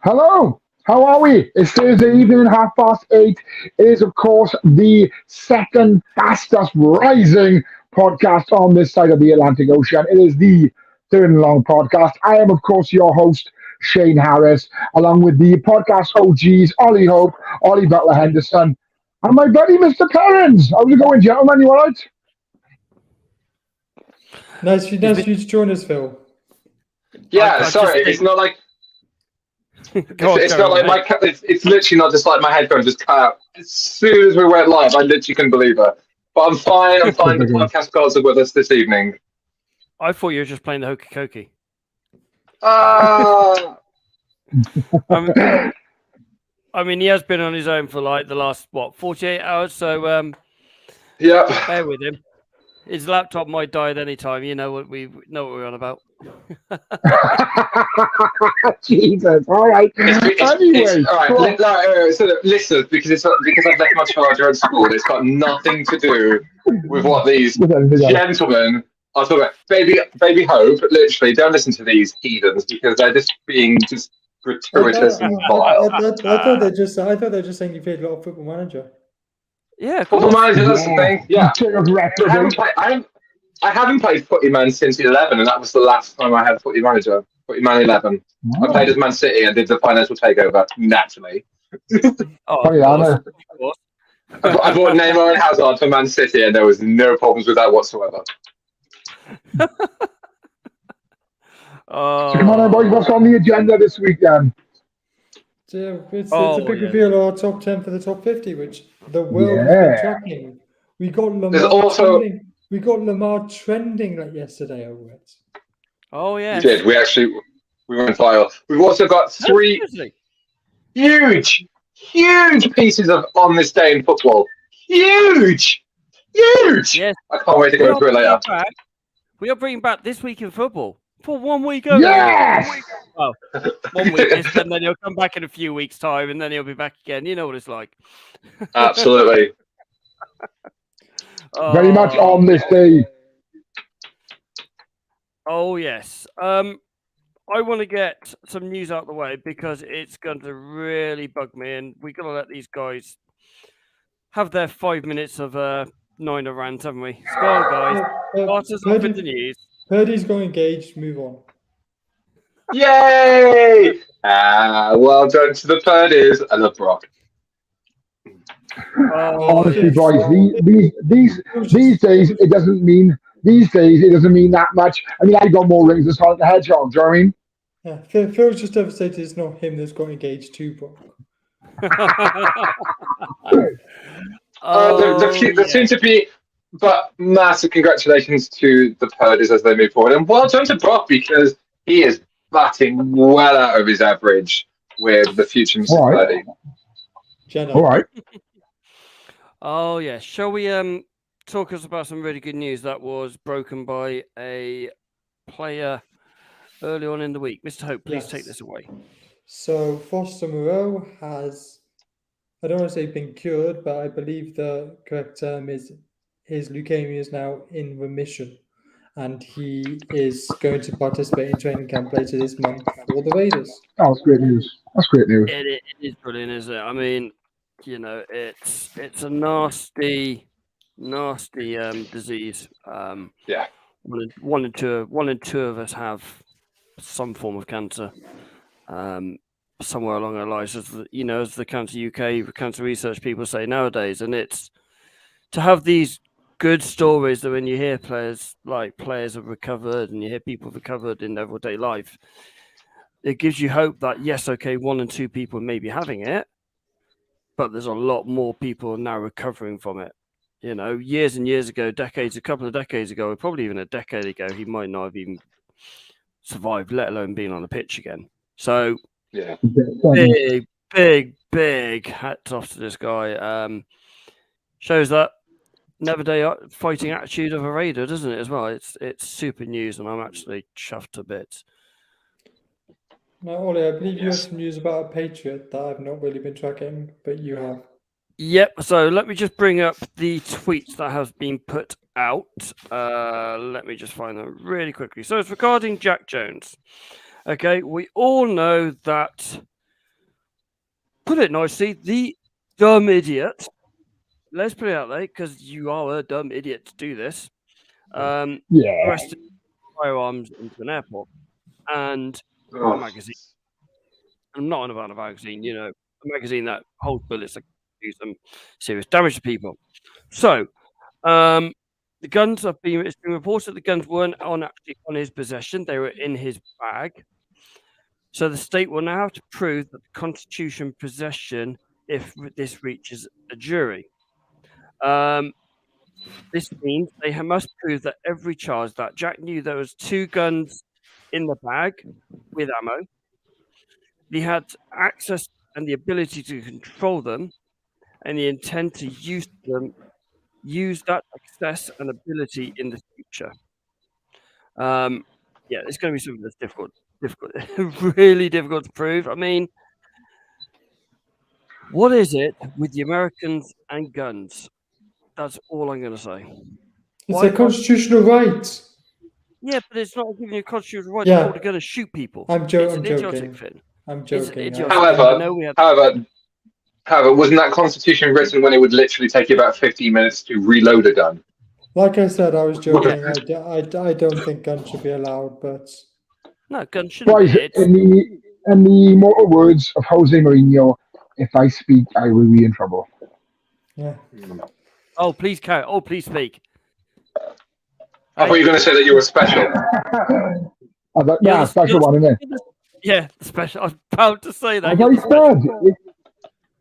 Hello, how are we? It's Thursday evening, 8:30. It is, of course, the second fastest rising podcast on this side of the Atlantic Ocean. It is the Third and Long podcast. I am, of course, your host, Shane Harris, along with the podcast OGs, Ollie Hope, Ollie Butler Henderson, and my buddy, Mr. Perrins. How's it going, gentlemen? You all right? Nice for you to join us, Phil. Yeah, sorry. It's not like it's not like my. It's literally not just like my headphones just cut out as soon as we went live. I literally couldn't believe it. But I'm fine. I'm fine. The podcast gods are with us this evening. I thought you were just playing the hokey cokey. I mean, he has been on his own for like the last 48 hours. So Yeah. bear with him. His laptop might die at any time. You know what we're on about. Jesus, all right. Anyway, all right. So listeners, because I've left my charger at school, it's got nothing to do with what these gentlemen are talking about. Baby Hope, literally, don't listen to these heathens because they're just being just gratuitous and vile. I thought they're just saying you played a lot of Football Manager. Yeah, Football Manager, that's the thing. Yeah. I haven't played Footy Man since 11, and that was the last time I had Footy Manager. Footy Man 11. I played as Man City and did the financial takeover, naturally. I I bought Neymar and Hazard for Man City, and there was no problems with that whatsoever. Come on, boys, what's on the agenda this weekend? It's a big reveal of our top 10 for the top 50, which the world has been tracking. We got Lamar trending like yesterday over it. Oh yeah, we did. We went viral. We've also got three huge pieces of on this day in football. Huge. Yes. I can't wait to go through it later. We are bringing back This Week in Football for 1 week only. Yes! 1 week, and then he'll come back in a few weeks' time, and then he'll be back again. You know what it's like. Absolutely. Very much on this day. Oh, yes. I want to get some news out of the way because it's going to really bug me, and we've got to let these guys have their 5 minutes of Niner rant, haven't we? So go on, guys. Start us off with the news. Purdy's got engaged. Move on. Yay! Well done to the Purdies. I love Brock. Honestly, boys, these days it doesn't mean that much. I mean, I got more rings than Sonic the Hedgehog. Do you know what I mean? Yeah, Phil's just devastated. It's not him that's got engaged to Brock. There seems to be, but massive congratulations to the Purdies as they move forward, and well done to Brock because he is batting well out of his average with the future Mr. Purdy. All right. Oh yeah, shall we talk us about some really good news that was broken by a player early on in the week? Mr. Hope, please take this away. So Foster Moreau has, I don't want to say been cured, but I believe the correct term is his leukemia is now in remission, and he is going to participate in training camp later this month for the Raiders. Oh, that's great news. It is brilliant, isn't it? I mean, you know, it's a nasty disease. Yeah. One and two of us have some form of cancer. Somewhere along our lives, as the Cancer UK cancer research people say nowadays, and it's to have these good stories that when you hear players have recovered and you hear people have recovered in everyday life, it gives you hope that yes, okay, 1 and 2 people may be having it, but there's a lot more people now recovering from it. You know, years and years ago, a couple of decades ago, probably even a decade ago, he might not have even survived, let alone being on the pitch again. So, yeah, big hats off to this guy. Shows that never day fighting attitude of a Raider, doesn't it? As well, it's super news, and I'm actually chuffed to bits. Now, Ollie, I believe you have some news about a Patriot that I've not really been tracking, but you have. Yep. So let me just bring up the tweets that have been put out. Let me just find them really quickly. So it's regarding Jack Jones. Okay, we all know that put it nicely, the dumb idiot. Let's put it out there because you are a dumb idiot to do this. Yeah. Arrested firearms into an airport and a Oh. magazine. I'm not on about a magazine, a magazine that holds bullets that can do some serious damage to people. So, the guns it's been reported that the guns weren't actually on his possession; they were in his bag. So the state will now have to prove that the Constitution possession if this reaches a jury. This means they must prove that every charge that Jack knew there was 2 guns in the bag with ammo. He had access and the ability to control them, and the intent to use that access and ability in the future. It's going to be something that's difficult, really difficult to prove. I mean, what is it with the Americans and guns? That's all I'm going to say. It's a constitutional right. Yeah, but it's not giving you a constitutional right Yeah. to hold a gun and shoot people. I'm It's an joking. idiotic thing. I'm It's joking. idiotic. However, I know we had However, wasn't that Constitution written when it would literally take you about 15 minutes to reload a gun? Like I said, I was joking. I don't think guns should be allowed, but no guns shouldn't Right, be. in the mortal words of Jose Mourinho, if I speak, I will be in trouble. yeah. Oh, please carry. Oh, please speak. I thought you were going to say that you were special. Special one, isn't it? Yeah, the special. I was proud to say that. As you're I the special. said,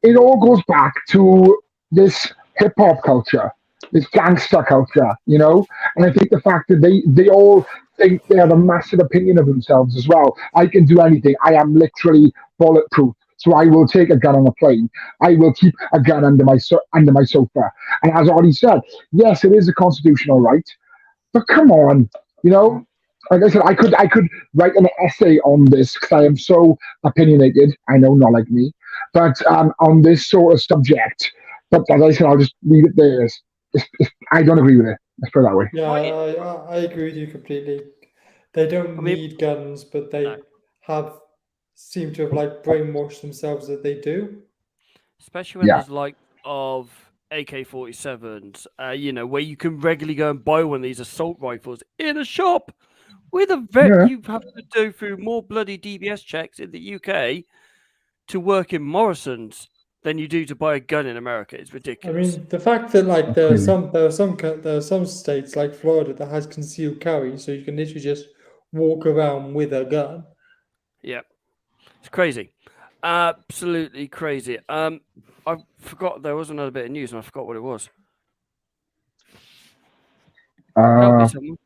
it all goes back to this hip hop culture, this gangster culture, And I think the fact that they all think they have a massive opinion of themselves as well. I can do anything. I am literally bulletproof. So I will take a gun on a plane. I will keep a gun under my sofa. And as Ollie said, yes, it is a constitutional right, but come on, Like I said, I could write an essay on this because I am so opinionated. I know, not like me, but on this sort of subject. But as I said, I'll just leave it there. I don't agree with it. Let's put it that way. Yeah, I agree with you completely. They don't need guns, but they seem to have brainwashed themselves that they do. Especially when there's of AK-47s, where you can regularly go and buy one of these assault rifles in a shop with a vet. You have to go through more bloody DBS checks in the UK to work in Morrison's than you do to buy a gun in America. It's ridiculous. I mean, the fact that there are some states like Florida that has concealed carry, so you can literally just walk around with a gun. Yeah, it's crazy, absolutely crazy. I forgot there was another bit of news, and I forgot what it was. Help me, someone.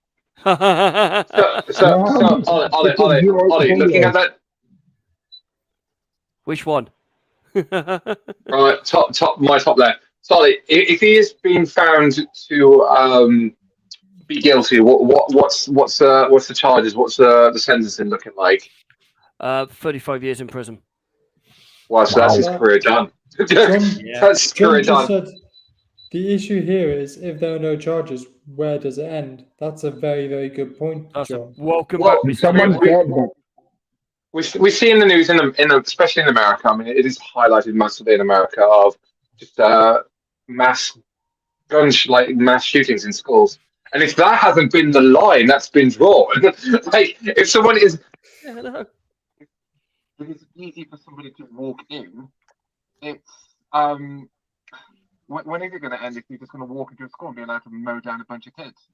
Ollie, looking at that. Which one? Right, my top left. Solly, if he has been found to be guilty, what's the charges? What's the sentencing looking like? 35 years in prison. Wow, so that's his career done. That's career done. Said, the issue here is if there are no charges, where does it end? That's a very, very good point, John. Welcome back. Someone's dead. We see in the news, especially in America. I mean, it is highlighted massively in America of just mass shootings in schools. And if that hasn't been the line that's been drawn, if someone is, it is easy for somebody to walk in. It's when is it going to end if you're just going to walk into a school and be allowed to mow down a bunch of kids?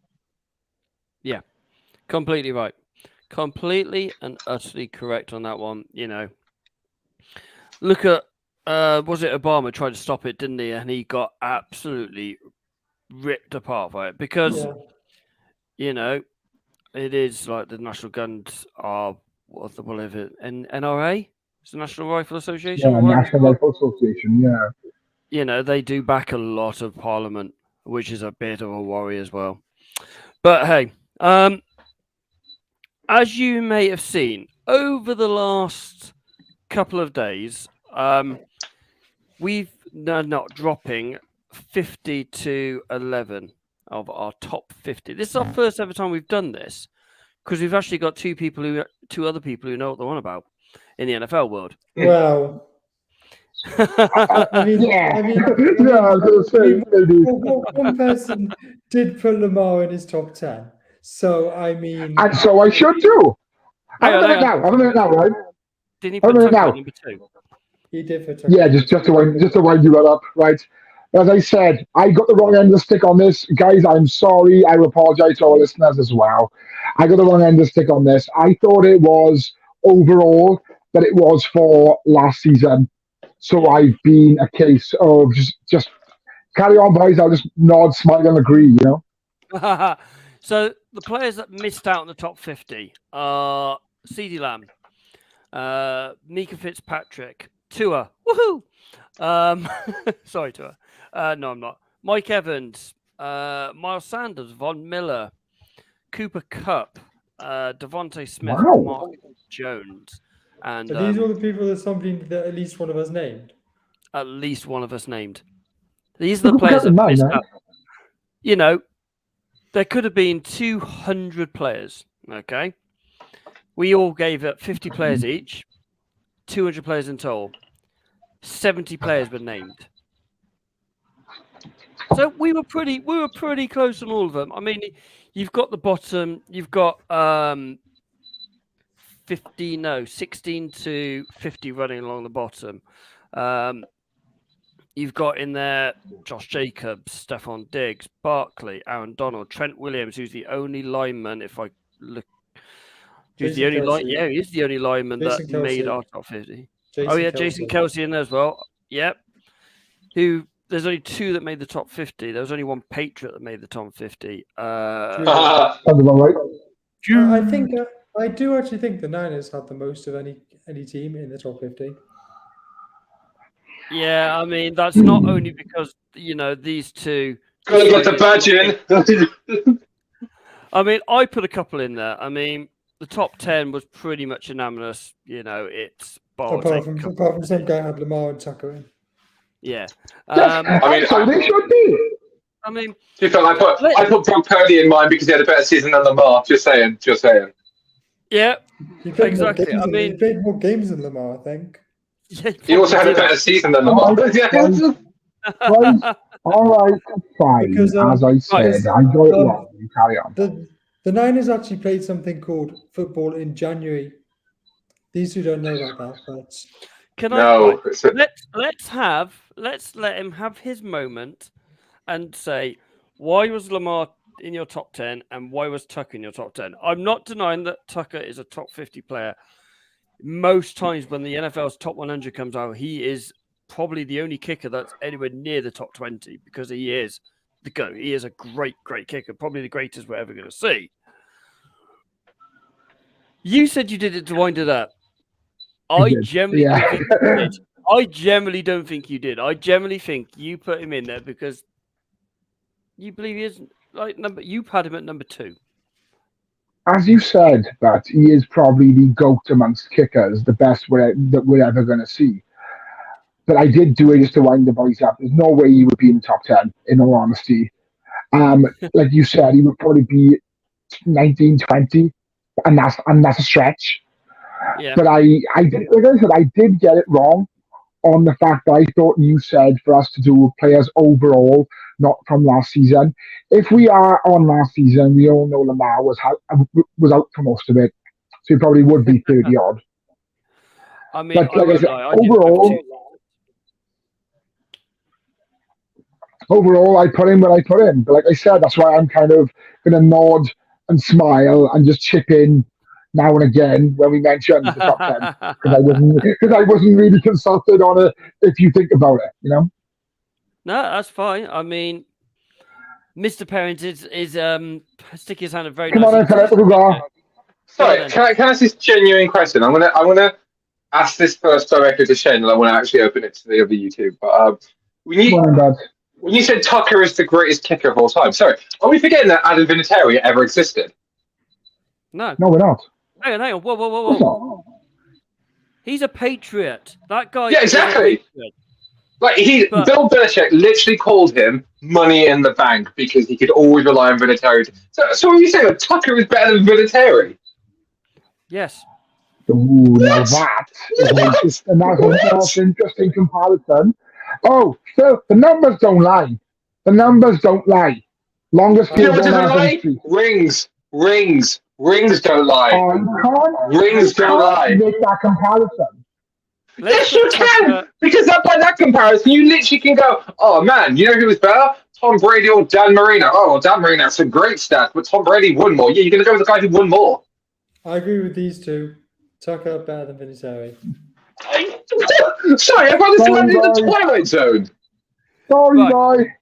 Yeah, completely right. Completely and utterly correct on that one. Look at was it Obama tried to stop it, didn't he? And he got absolutely ripped apart by it because it is like the national guns are whatever NRA, it's the National Rifle Association. Yeah, National Rifle Association. Yeah. They do back a lot of Parliament, which is a bit of a worry as well. But hey, as you may have seen over the last couple of days, we've not dropping 50 to 11 of our top 50. This is our first ever time we've done this because we've actually got two other people who know what they're on about in the NFL world. Well, I mean, Yeah. I mean, Yeah, I was going to say, maybe. one person did put Lamar in his top 10. So, I mean, And so I should too. Hang on, I'm a minute now, right? Didn't he I'm put a minute Tucker now. at number 2? he did for Yeah, just to wind you up, right? As I said, I got the wrong end of the stick on this, guys. I'm sorry. I apologize to our listeners as well. I got the wrong end of the stick on this. I thought it was overall, but it was for last season. So I've been a case of just carry on, boys. I'll just nod, smile, and agree. You know. So the players that missed out in the top 50 are CeeDee Lamb, Mika Fitzpatrick, Tua, woohoo! Sorry, Tua. No, I'm not. Mike Evans, Miles Sanders, Von Miller, Cooper Kupp, Devontae Smith, Wow. Mark Jones, and So these are all the people that somebody that at least one of us named. at least one of us named. These are the Cooper players Kupp that is mine, missed right? out. You know, there could have been 200 players. Okay, we all gave it 50 players each, 200 players in total. 70 players were named. So we were pretty close on all of them. I mean, you've got the bottom, you've got 16 to 50 running along the bottom. You've got in there Josh Jacobs, Stephon Diggs, Barkley, Aaron Donald, Trent Williams, who's the only lineman. If I look, who's the Jason only Kelce. Yeah, he's the only lineman Jason that made Kelce. our top 50. Jason Jason Kelce in there as well. Yep. There's only 2 that made the top 50. There was only 1 Patriot that made the top 50. Sounds about right. I do actually think the Niners had the most of any team in the top 50. Yeah, I mean that's not only because these 2. Gotta get the badge in. I mean, I put a couple in there. I mean, the top 10 was pretty much unanimous. It's Apart from some guy had Lamar and Tucker in. Yeah. Yes, I mean, so they should be. I mean, I put Brock Purdy in mine because he had a better season than Lamar. Just saying. yeah, He played exactly. he played more games than Lamar, I think. Yeah, He also had a better season than Lamar. Right. All right, fine. Because, As I said, I got it wrong. You carry on. The Niners actually played something called football in January. These 2 don't know about that, but Can No. let's let him have his moment and say why was Lamar in your top 10 and why was Tucker in your top 10? I'm not denying that Tucker is a top 50 player. Most times when the NFL's top 100 comes out, he is probably the only kicker that's anywhere near the top 20 because he is the GOAT. He is a great kicker, probably the greatest we're ever going to see. You said you did it to wind it up. I generally don't think you did. I generally think you put him in there because you believe he isn't you had him at number 2. As you said, that he is probably the GOAT amongst kickers, the best that we're ever going to see. But I did do it just to wind the boys up. There's no way he would be in the top 10, in all honesty. Like you said, he would probably be 19, 20, and that's a stretch. Yeah. But I did, like I said, I did get it wrong on the fact that I thought you said for us to do players overall, not from last season. If we are on last season, we all know Lamar was out for most of it, so he probably would be 30 odd. I mean, but like I said, overall, I put in what I put in. But like I said, that's why I'm kind of going to nod and smile and just chip in now and again when we mention the top 10 because I wasn't really consulted on it. If you think about it, No, that's fine. I mean, Mr. Parent is sticking his hand up very Come on, Sorry, can I ask this genuine question? I'm gonna ask this first directly to Shane, and I want to actually open it to the other YouTube. But when you said Tucker is the greatest kicker of all time, sorry, are we forgetting that Adam Vinatieri ever existed? No, we're not. Hang on. Whoa. He's a Patriot. That guy. Yeah, exactly. Like Bill Belichick literally called him money in the bank because he could always rely on Vinatieri. So what are you saying? Like, Tucker is better than Vinatieri? Yes. Ooh, now that is an interesting comparison. Oh, Phil, the numbers don't lie. The numbers don't lie. Longest You know field what goal doesn't in lie? history. Rings don't lie. Oh, Rings don't lie. make that comparison. Yes, you can! Because by that comparison, you literally can go, oh man, you know who was better? Tom Brady or Dan Marino? Oh, well, Dan Marino had some great stats, but Tom Brady won more. Yeah, you're going to go with the guy who won more. I agree with these two. Tucker better than Vinatieri. Sorry, I got this Sorry, in the guys. Twilight Zone. Sorry, Right. guy.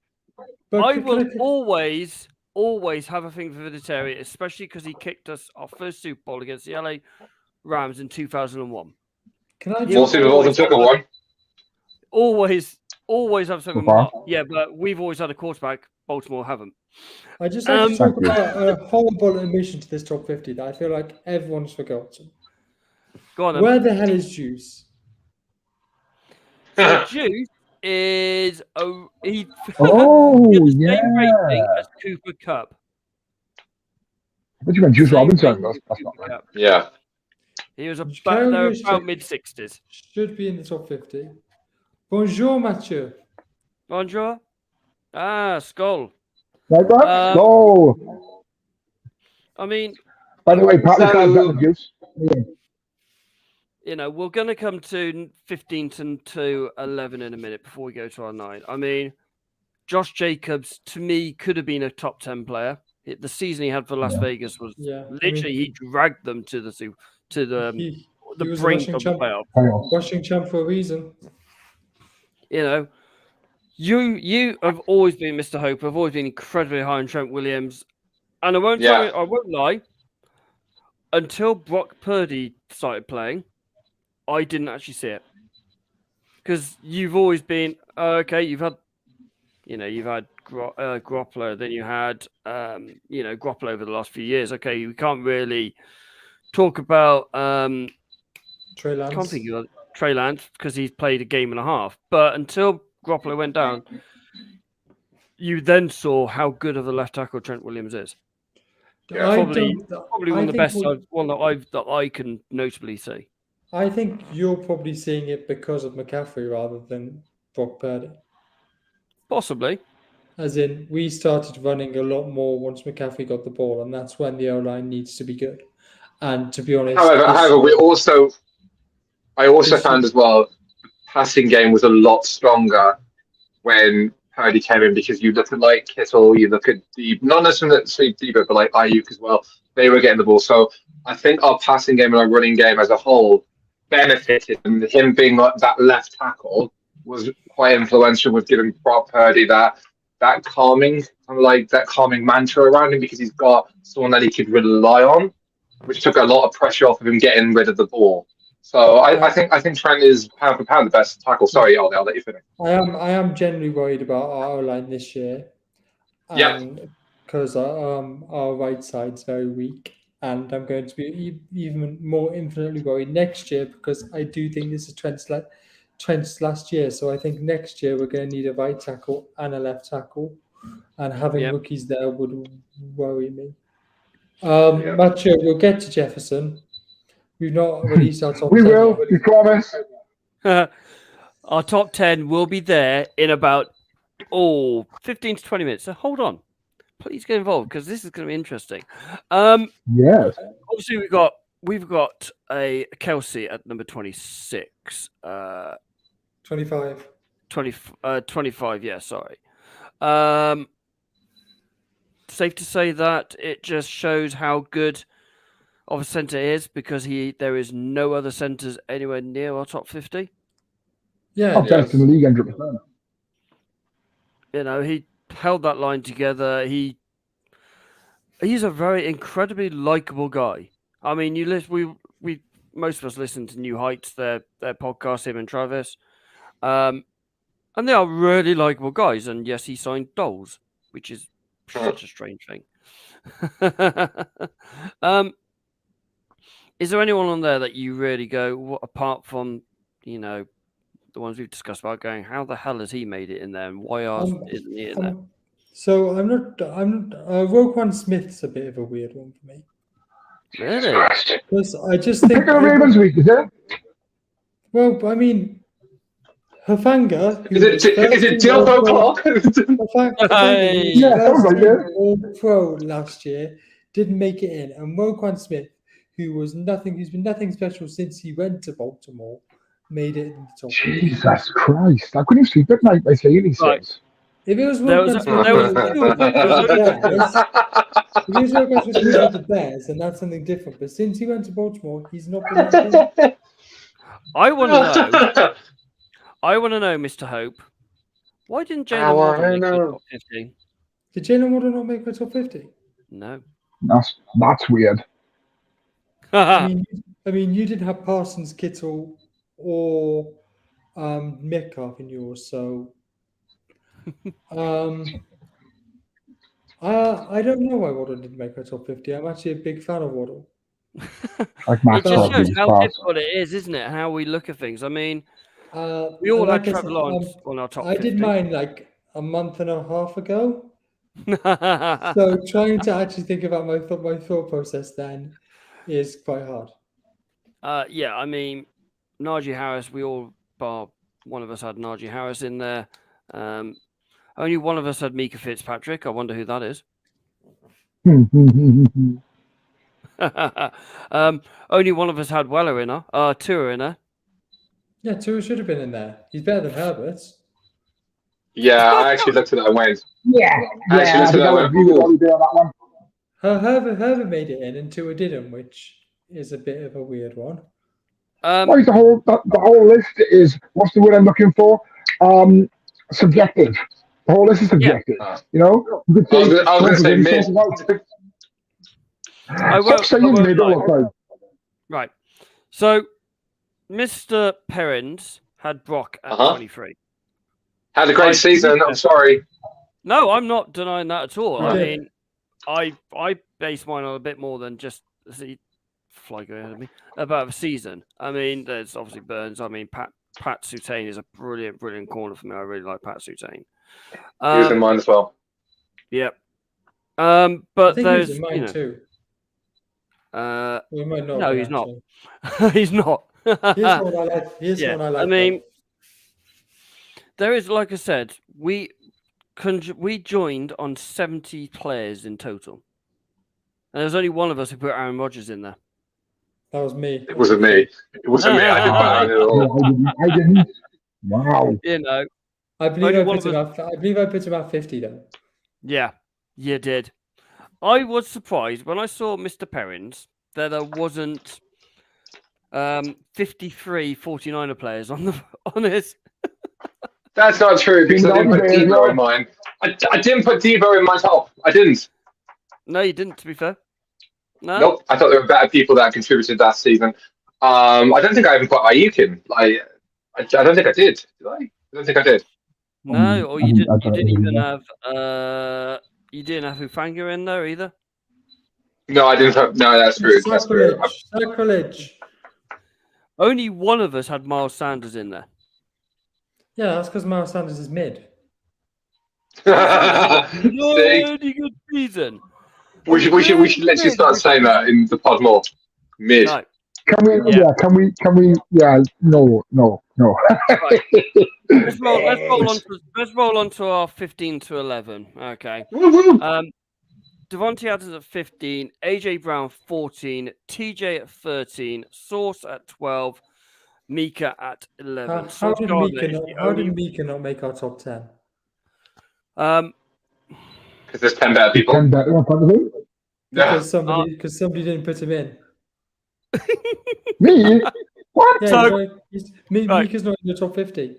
But I can will I- always have a thing for Vinatieri, especially because he kicked us our first Super Bowl against the LA Rams in 2001. Can I More just Super Bowls than Tucker won. Always have something. So far. Yeah, but we've always had a quarterback. Baltimore haven't. I just like to talk Thank you. about a horrible admission to this top 50 that I feel like everyone's forgotten. Go on then. Where the hell is Juice? So Juice is he Oh, he had the yeah. same rating as Cooper Cup. What you meant, Juice Same Robinson? rating That's as not Cooper right. Cup. Yeah. He was Carry about Juice mid-60s. should be in the top 50. Bonjour, Mathieu. Bonjour. Skull. Like that? Um, No. I mean, By the way, Pat So- McCann's better than Juice. Yeah. you know, we're going to come to 15 to 11 in a minute before we go to our 9. I mean, Josh Jacobs, to me, could have been a top 10 player. The season he had for Las Vegas was Yeah, literally he dragged them to the he the was a brink rushing of the champ. playoff. Playoffs. Rushing champ for a reason. You know, you have always been Mr. Hope. I've always been incredibly high on Trent Williams, and I won't Yeah. I won't lie. Until Brock Purdy started playing, I didn't actually see it because you've always been okay. You've had Garoppolo, then you had Garoppolo over the last few years. Okay, we can't really talk about Trey Lance. can't think of Trey Lance because he's played a game and a half. But until Garoppolo went down, you then saw how good of a left tackle Trent Williams is. Yeah, Probably I one of the think best what- that I can notably see. I think you're probably seeing it because of McCaffrey rather than Brock Purdy. Possibly. As in, we started running a lot more once McCaffrey got the ball, and that's when the O-line needs to be good. And to be honest, However, I also This- found as well, passing game was a lot stronger when Purdy came in because you look at like Kittle, you look at not necessarily Debo, but like Ayuk as well. They were getting the ball, so I think our passing game and our running game as a whole benefited, and him being like that left tackle was quite influential with giving Brock Purdy that calming mantra around him because he's got someone that he could rely on, which took a lot of pressure off of him getting rid of the ball. So I think Trent is pound for pound the best tackle. Sorry, I'll let you finish. I am generally worried about our O-line this year. Yeah. Because our right side's very weak. And I'm going to be even more infinitely worried next year because I do think this is Trent's last year. So I think next year we're going to need a right tackle and a left tackle. And having Yep. rookies there would worry me. Yeah. Mathieu, we'll get to Jefferson. We've not released our top We 10 will. yet. We promise. Our top 10 will be there in about 15 to 20 minutes. So hold on. Please get involved because this is going to be interesting. Yes. Obviously, we've got a Kelsey at number 26. 25. 25, yeah, sorry. Safe to say that it just shows how good of a centre is because there is no other centres anywhere near our top 50. Yeah. Top 10 in the league, 100%. You know, he held that line together. He's a very incredibly likable guy. I mean, we most of us listen to New Heights, their podcast, him and Travis, and they are really likable guys. And yes, he signed Doles, which is such a strange thing. Is there anyone on there that you really go, apart from, the ones we've discussed about going, how the hell has he made it in there and why isn't he in there? So I'm not Roquan Smith's a bit of a weird one for me. Really? Christ. Because I just Pick think. the Ravens week, is it? Well, I mean, Hufanga, who Is it was Dilbo Pop? Hufanga, who was Yeah, sounds first like team it. All-Pro last year, didn't make it in, and Roquan Smith, who's been nothing special since he went to Baltimore, made it in the top. Jesus Christ. I couldn't sleep at night by saying these Right. things. If it was There was Roquan a- Smith, there was- with there was- the Bears, if it was Roquan Smith with the Bears, then that's something different. But since he went to Baltimore, he's not been that good. I want to know, Mr. Hope. Why didn't I Jalen Waddle wanna make the know. top 15? Did Jalen Waddle not make the top 50? No. That's weird. I mean, you didn't have Parsons, Kittle, or Metcalf in yours, so I don't know why Waddle didn't make our top 50. I'm actually a big fan of Waddle. Like It Max just shows Crosby's how pass. difficult it is, isn't it? How we look at things. I mean, Uh, we all like had I Trevor said, Lawrence on our top I 50. did mine like a month and a half ago. So trying to actually think about my thought process then is quite hard. Yeah, I mean, Najee Harris, we all, bar one of us had Najee Harris in there. Only one of us had Mika Fitzpatrick. I wonder who that is. Only one of us had Weller in her, Tua in her. Yeah, Tua should have been in there. He's better than Herbert. Yeah, I actually looked at that and went, Yeah, Actually, I that's think what I I would went, agree with ooh. Ollie there on that one. Herbert made it in and Tua didn't, which is a bit of a weird one. Like the whole list is, what's the word I'm looking for? Subjective. The whole list is subjective. You know? You could I was going to say Trump mid. is out. I Stop won't saying mid all lie. the time. Right. So, Mr. Perrins had Brock at Uh-huh. 23. Had a great season. I'm sorry. No, I'm not denying that at all. You I did. mean, I base mine on a bit more than just the fly going ahead of me about the season. I mean, there's obviously Burns. I mean, Pat Surtain is a brilliant corner for me. I really like Pat Surtain. He was in mine as well. Yep. I But think there's he was in mine too. Well, he might not no, be, he's not. actually. He's not. Here's one I like. Here's Yeah, one I like. I mean, there is, like I said, we joined on 70 players in total, and there's only one of us who put Aaron Rodgers in there. that was me. It wasn't me. It wasn't me. I didn't buy it at all. I didn't. Wow. You know, I believe only I one put him at. I believe I put him at 50 though. yeah, you did. I was surprised when I saw Mr. Perrins that there wasn't 53 49er players on his. That's not true because I didn't put Debo in mine. I didn't put Debo in my top. I didn't. No, you didn't, to be fair. No. Nope. I thought there were better people that contributed that season. I don't think I even put Ayuk in. I don't think I did. Did I? I don't think I did. No, or I you didn't- I didn't don't even either. have you didn't have Hufanga in there either. No, I didn't put. No, that's true. That's true. Sacrilege. Only one of us had Miles Sanders in there. Yeah, that's because Miles Sanders is mid. See? Bloody good season. We should literally start saying that in the pod more. Mid. No. Can we? Yeah. Yeah. Can we? Yeah. No. Right. Let's roll on to our 15 to 11. Okay. Devontae Adams at 15, AJ Brown 14, TJ at 13, Sauce at 12, Mika at 11. How did Mika not make our top 10? Because there's 10 better people. Can that probably? Yeah. Because somebody didn't put him in. Me? What? Yeah, So- Mika's not in the top 50.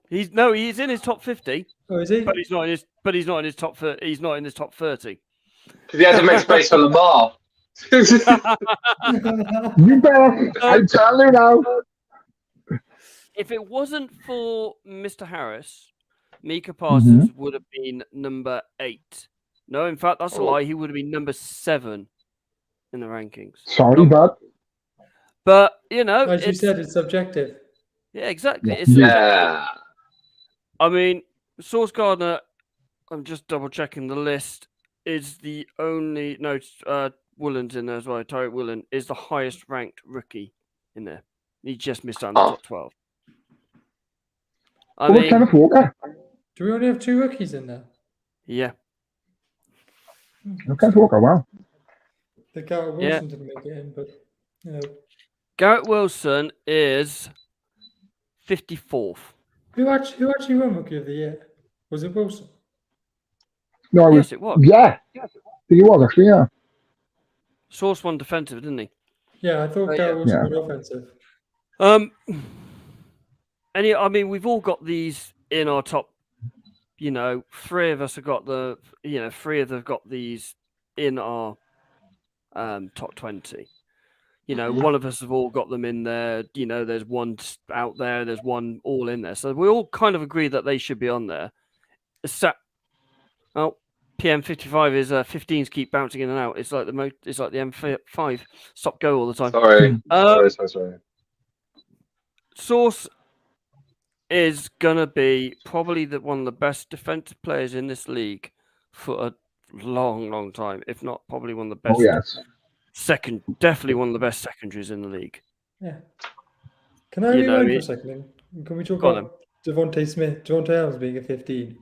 He's in his top 50, Oh, is he? but he's not in his top 30. He's not in his top 30. Because he had to make space for Lamar. You better. I tell you now. If it wasn't for Mr. Harris, Mika Parsons would have been number 8. No, in fact, that's a lie. He would have been number 7 in the rankings. Sorry, but But you know, As you said, it's subjective. yeah, exactly. Yeah. It's Yeah. I mean, Sauce Gardner, I'm just double checking the list, is the only Woolen's in there as well. Tariq Woolen is the highest ranked rookie in there. He just missed out on the top 12. I What mean, Kenneth Walker? Do we only have 2 rookies in there? yeah. Kenneth Walker, wow. The Garrett Wilson didn't make it in, but you know. Garrett Wilson is 54th. Who actually won Rookie of the Year? Was it Wilson? No, Yes, it was. Yeah. He was actually, yeah. Source won defensive, didn't he? Yeah, I thought Garrett Wilson was offensive. I mean, we've all got these in our top. 3 of us have got 3 of them have got these in our top 20. One of us have all got them in there. There's one out there. There's one all in there. So we all kind of agree that they should be on there. PM55 is 15s keep bouncing in and out. It's like the M5 stop go all the time. Sorry. Source is gonna be probably one of the best defensive players in this league for a long, long time. If not, probably one of the best. Oh, yes. Definitely one of the best secondaries in the league. Yeah. Can I rewind for a second? Can we talk about Devontae Smith, Devontae Adams being a 15?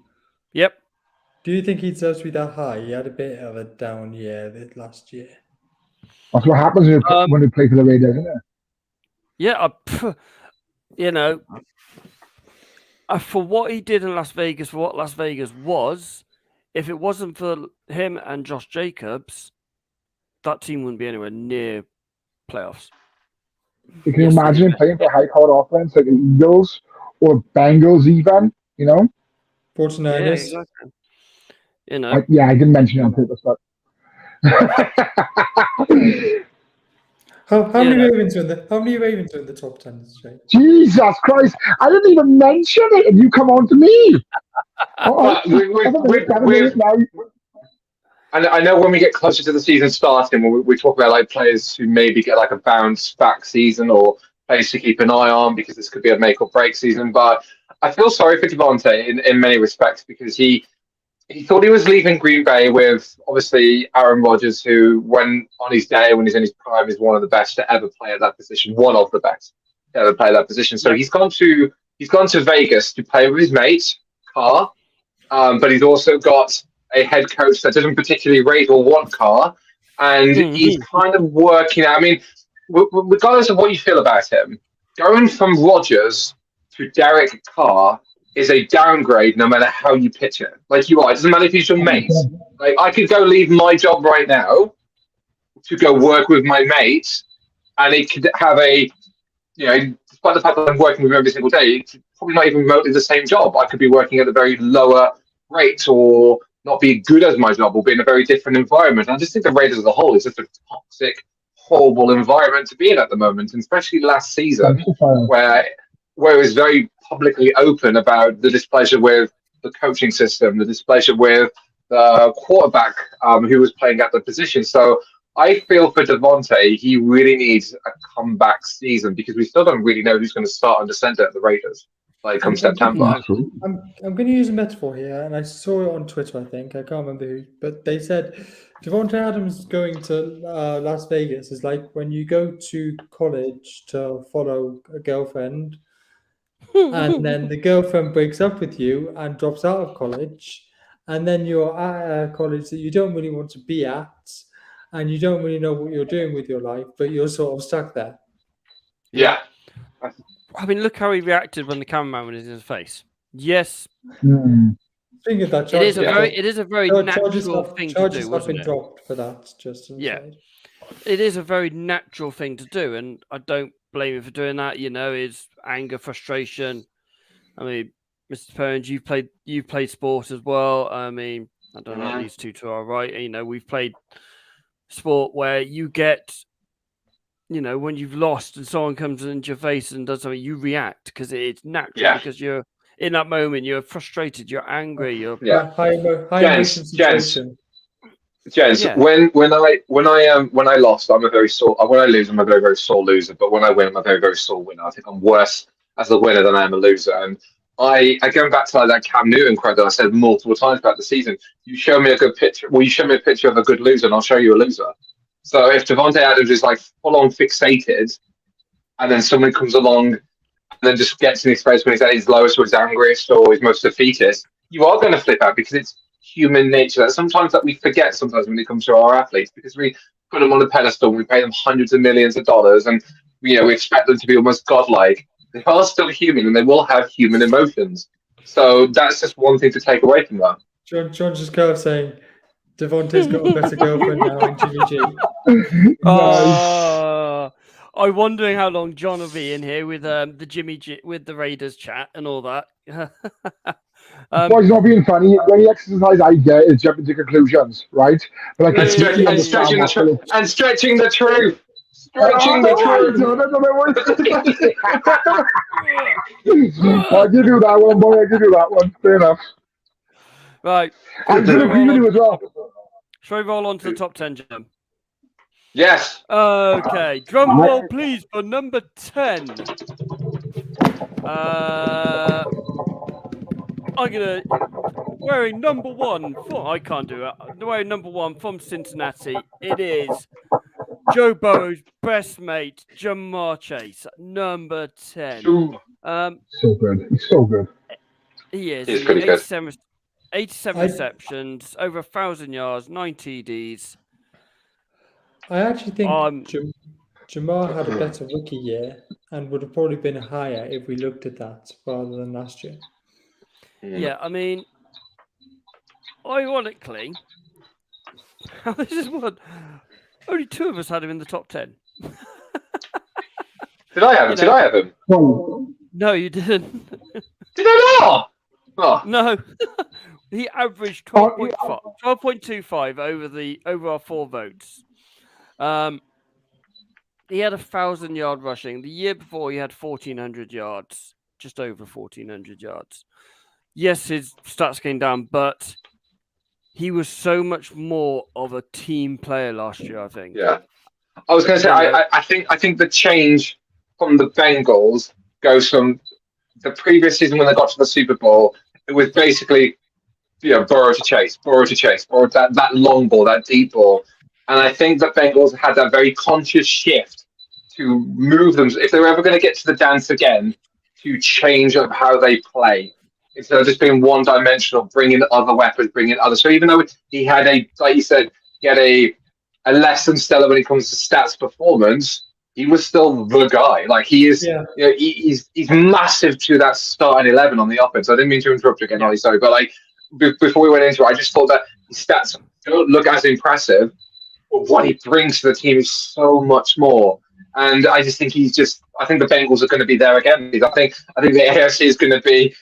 Yep. Do you think he deserves to be that high? He had a bit of a down year last year. That's what happens when you play for the Raiders, isn't it? Yeah, for what he did in Las Vegas, for what Las Vegas was, if it wasn't for him and Josh Jacobs, that team wouldn't be anywhere near playoffs. You can imagine playing for a high-powered offense like the Eagles or Bengals even, 49ers. Yeah, exactly. I didn't mention it on purpose, but How many Ravens are in the top 10? Jesus Christ! I didn't even mention it, and you come on to me. I know when we get closer to the season starting, we talk about like players who maybe get like a bounce back season or players to keep an eye on because this could be a make or break season. But I feel sorry for Devontae in many respects because he thought he was leaving Green Bay with obviously Aaron Rodgers, who when on his day, when he's in his prime, is one of the best to ever play at that position, one of the best to ever play at that position. So he's gone to Vegas to play with his mate Carr, but he's also got a head coach that doesn't particularly rate or want Carr, and he's kind of working out. I mean, regardless of what you feel about him, going from Rodgers to Derek Carr is a downgrade no matter how you pitch it. Like you are, it doesn't matter if he's your mate. Like I could go leave my job right now to go work with my mate, and it could have despite the fact that I'm working with him every single day, it's probably not even remotely the same job. I could be working at a very lower rate or not be good at my job or be in a very different environment. And I just think the Raiders as a whole is just a toxic, horrible environment to be in at the moment, and especially last season where it was very publicly open about the displeasure with the coaching system, the displeasure with the quarterback who was playing at the position. So I feel for Devontae, he really needs a comeback season because we still don't really know who's going to start under center at the Raiders come September. I'm going to use a metaphor here, and I saw it on Twitter, I think. I can't remember who, but they said Devontae Adams going to Las Vegas is like when you go to college to follow a girlfriend and then the girlfriend breaks up with you and drops out of college, and then you're at a college that you don't really want to be at, and you don't really know what you're doing with your life, but you're sort of stuck there. Yeah. I mean, look how he reacted when the cameraman was in his face. Yes. Think of that. It is a very natural thing to do, Charges have been it? dropped for that. It is a very natural thing to do, and I don't blame him for doing that. Is anger, frustration. I mean, Mr. Perrins, you've played sport as well. I mean, I don't know if these two are right. We've played sport where you get, when you've lost and someone comes into your face and does something, you react because it's natural. Because you're in that moment, you're frustrated, you're angry, you're high emotion situation. Gents, when I lost, I'm a very sore. When I lose, I'm a very, very sore loser. But when I win, I'm a very, very sore winner. I think I'm worse as a winner than I am a loser. And I going back to that Cam Newton quote that I said multiple times throughout the season. You show me a good picture. Well, you show me a picture of a good loser, and I'll show you a loser. So if Devontae Adams is like full on fixated, and then someone comes along and then just gets in his face when he's at his lowest or his angriest or his most defeatist, you are going to flip out because it's human nature. That sometimes that we forget sometimes when it comes to our athletes, because we put them on a pedestal, we pay them hundreds of millions of dollars, and we expect them to be almost godlike. They are still human, and they will have human emotions. So that's just one thing to take away from that. John just kind of saying, Devontae's got a better girlfriend now than Jimmy G. I'm wondering how long John will be in here with the Jimmy G, with the Raiders chat and all that. Well, he's not being funny. When he exercises, I get is jumping to conclusions, right? But I And completely stretching understand the truth. And stretching the truth. Stretching the truth. I'll give you that one, boy. I'll give you that one. Fair enough. Right. I'm going to agree with you as well. Shall we roll on to the top 10, Jim? Yes. Okay. Drum roll, please, for number 10. I'm going to... Wearing number 1... I can't do it. Wearing number 1 from Cincinnati. It is Joe Burrow's best mate, Jamar Chase, number 10. So good. He's so good. He is. He's pretty good. 87 receptions, over 1,000 yards, 9 TDs. I actually think Jamar had a better rookie year and would have probably been higher if we looked at that rather than last year. Yeah, I mean, ironically, this is one. Only 2 of us had him in the top 10. Did I have him? Did I have him? No, you didn't. Did I not? Oh. No. He averaged 12.25 over our 4 votes. He had 1,000 yard rushing. The year before, he had 1,400 yards, just over 1,400 yards. Yes, his stats came down, but he was so much more of a team player last year, I think. Yeah. I was going to say, I think the change from the Bengals goes from the previous season when they got to the Super Bowl. It was basically, Burrow to Chase, or that long ball, that deep ball. And I think the Bengals had that very conscious shift to move them, if they were ever going to get to the dance again, to change up how they play. Instead of just being one-dimensional, bring in other weapons, bring in others. So even though he had like you said, he had a less than stellar when it comes to stats performance, he was still the guy. Like he is, he's massive to that starting 11 on the offense. I didn't mean to interrupt you again, Ollie, sorry, but like before we went into it, I just thought that his stats don't look as impressive, but what he brings to the team is so much more. And I just think I think the Bengals are going to be there again. I think the AFC is going to be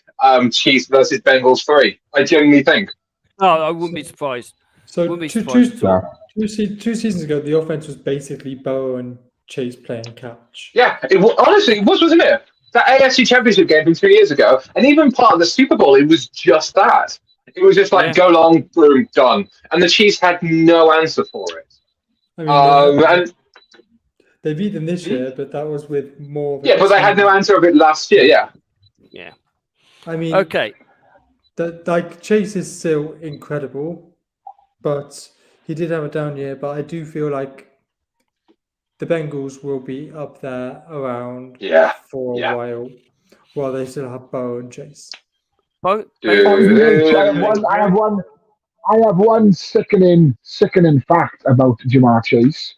Chiefs versus Bengals 3. I genuinely think. Oh, I wouldn't be surprised. So two seasons ago, the offense was basically Burrow and Chase playing catch. Yeah, honestly, it was, wasn't it? That AFC Championship game from 2 years ago, and even part of the Super Bowl, it was just that. It was just like, go long, boom, done. And the Chiefs had no answer for it. I mean, they beat them this year, but that was with more... but they had no answer of it last year, Yeah. I mean... Okay. Chase is still incredible, but he did have a down year, but I do feel like the Bengals will be up there around for a while they still have Burrow and Chase. I have one sickening fact about Jamar Chase.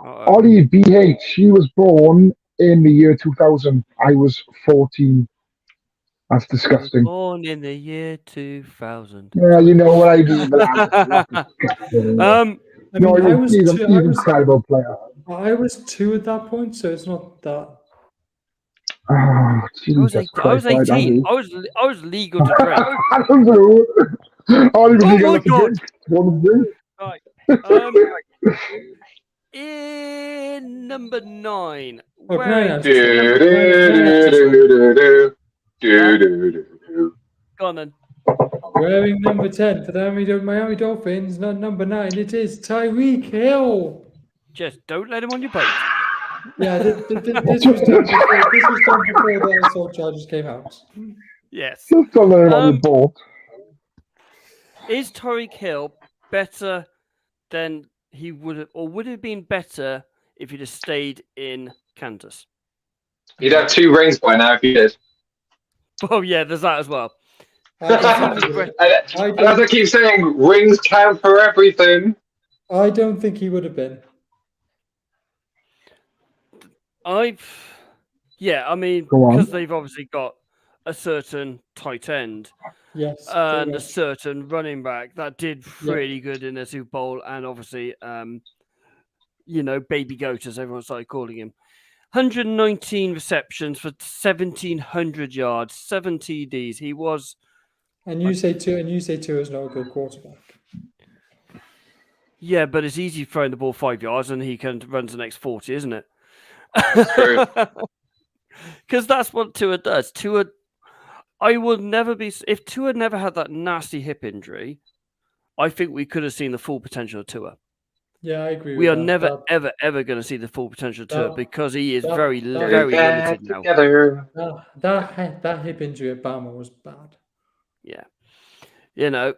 Ollie BH, he was born in the year 2000. I was 14. That's disgusting. Born in the year 2000. Yeah, you know what I mean. He's an incredible player. I was 2 at that point, so it's not that. Oh, Jesus I was 18. I was legal to drink. I don't know. Ollie was legal to drink. Right. In number 9. Oh, Go on then. Wearing number 10 for the Miami Dolphins, not number 9. It is Tyreek Hill. Just don't let him on your boat. Yeah, this was done before the assault charges came out. Yes. Just don't let him on your boat. Is Tyreek Hill better than he would have, or would it have been better if he'd have stayed in Kansas? He'd have 2 rings by now if he did. Oh yeah, there's that as well. And as I keep saying, rings count for everything. I don't think he would have been. I mean, Go on. because they've obviously got a certain tight end Yes. and pretty a much. certain running back that did Yeah. really good in the Super Bowl, and obviously, Baby Goat, as everyone started calling him. 119 receptions for 1,700 yards, 7 TDs. He was. And you say Tua is not a good quarterback. Yeah, but it's easy throwing the ball 5 yards and he can run the next 40, isn't it? True. Because that's what Tua does. Tua, I would never be. If Tua never had that nasty hip injury, I think we could have seen the full potential of Tua. Yeah, I agree. We with are that. never, ever going to see the full potential of Tua that- because he is that- very, that- very Back limited now. together. That hip injury at Bama was bad. Yeah.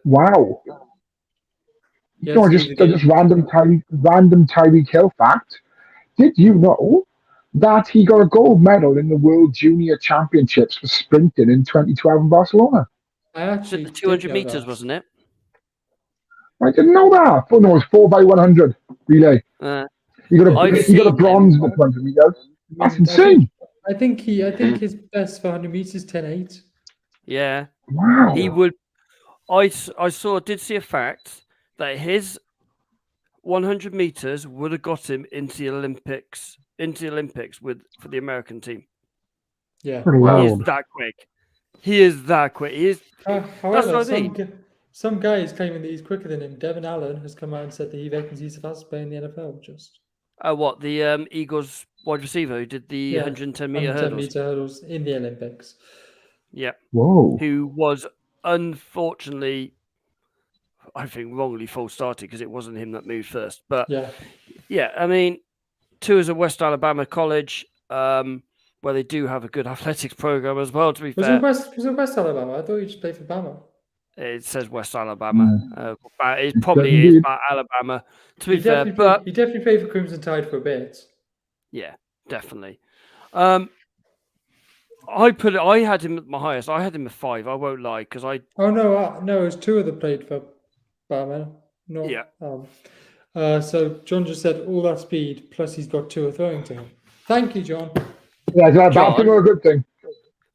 Wow. Yes, No, just random Tyreek Hill fact. Did you know that he got a gold medal in the World Junior Championships for sprinting in 2012 in Barcelona? I Was actually it the 200 did know meters, that. wasn't it? I didn't know that. Oh, no, it was 4x100 relay. He got I've a seen bronze in the 200 meters. That's I insane. think his best for 100 meters is 10.8. Yeah. Wow. He would. I did see a fact that his 100 meters would have got him into the Olympics for the American team. Yeah. Pretty Wow. He is wild. that quick. He is that quick. He is. However, what I mean. some guy is claiming that he's quicker than him. Devin Allen has come out and said that he reckons he's the fastest player in the NFL. Just What the Eagles wide receiver who did the 110 meter 110 hurdles? meter hurdles in the Olympics. Yeah, Whoa. who was unfortunately, I think, wrongly false started because it wasn't him that moved first. But Yeah. I mean, Tua is a West Alabama college where they do have a good athletics program as well. To be Was fair, it West Alabama? I thought he just played for Bama. it says West Alabama. It It probably does is indeed. about Alabama. To be fair, but He definitely played for Crimson Tide for a bit. yeah, definitely. I had him at my highest. I had him at 5. I won't lie because Oh no, no, it was 2 of them played for Bama. Not, Yeah. So John just said all that speed plus he's got 2 throwing to him. Thank you, John. Yeah, is that a bad John? thing or a good thing?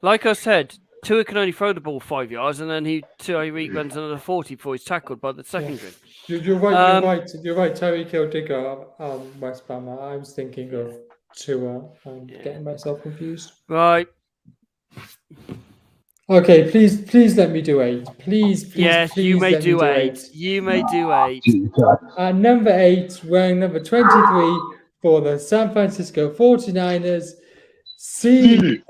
like I said, Tua can only throw the ball 5 yards, and then Tyreek runs another 40 before he's tackled by the secondary. You're right. You're right. Tyreek Hill did go West Bama. I was thinking of Tua. Getting myself confused. Right. Okay, please let me do 8. Please, Yes, please you may let me do 8. You may do 8. At number 8, wearing number 23 for the San Francisco 49ers, CMC,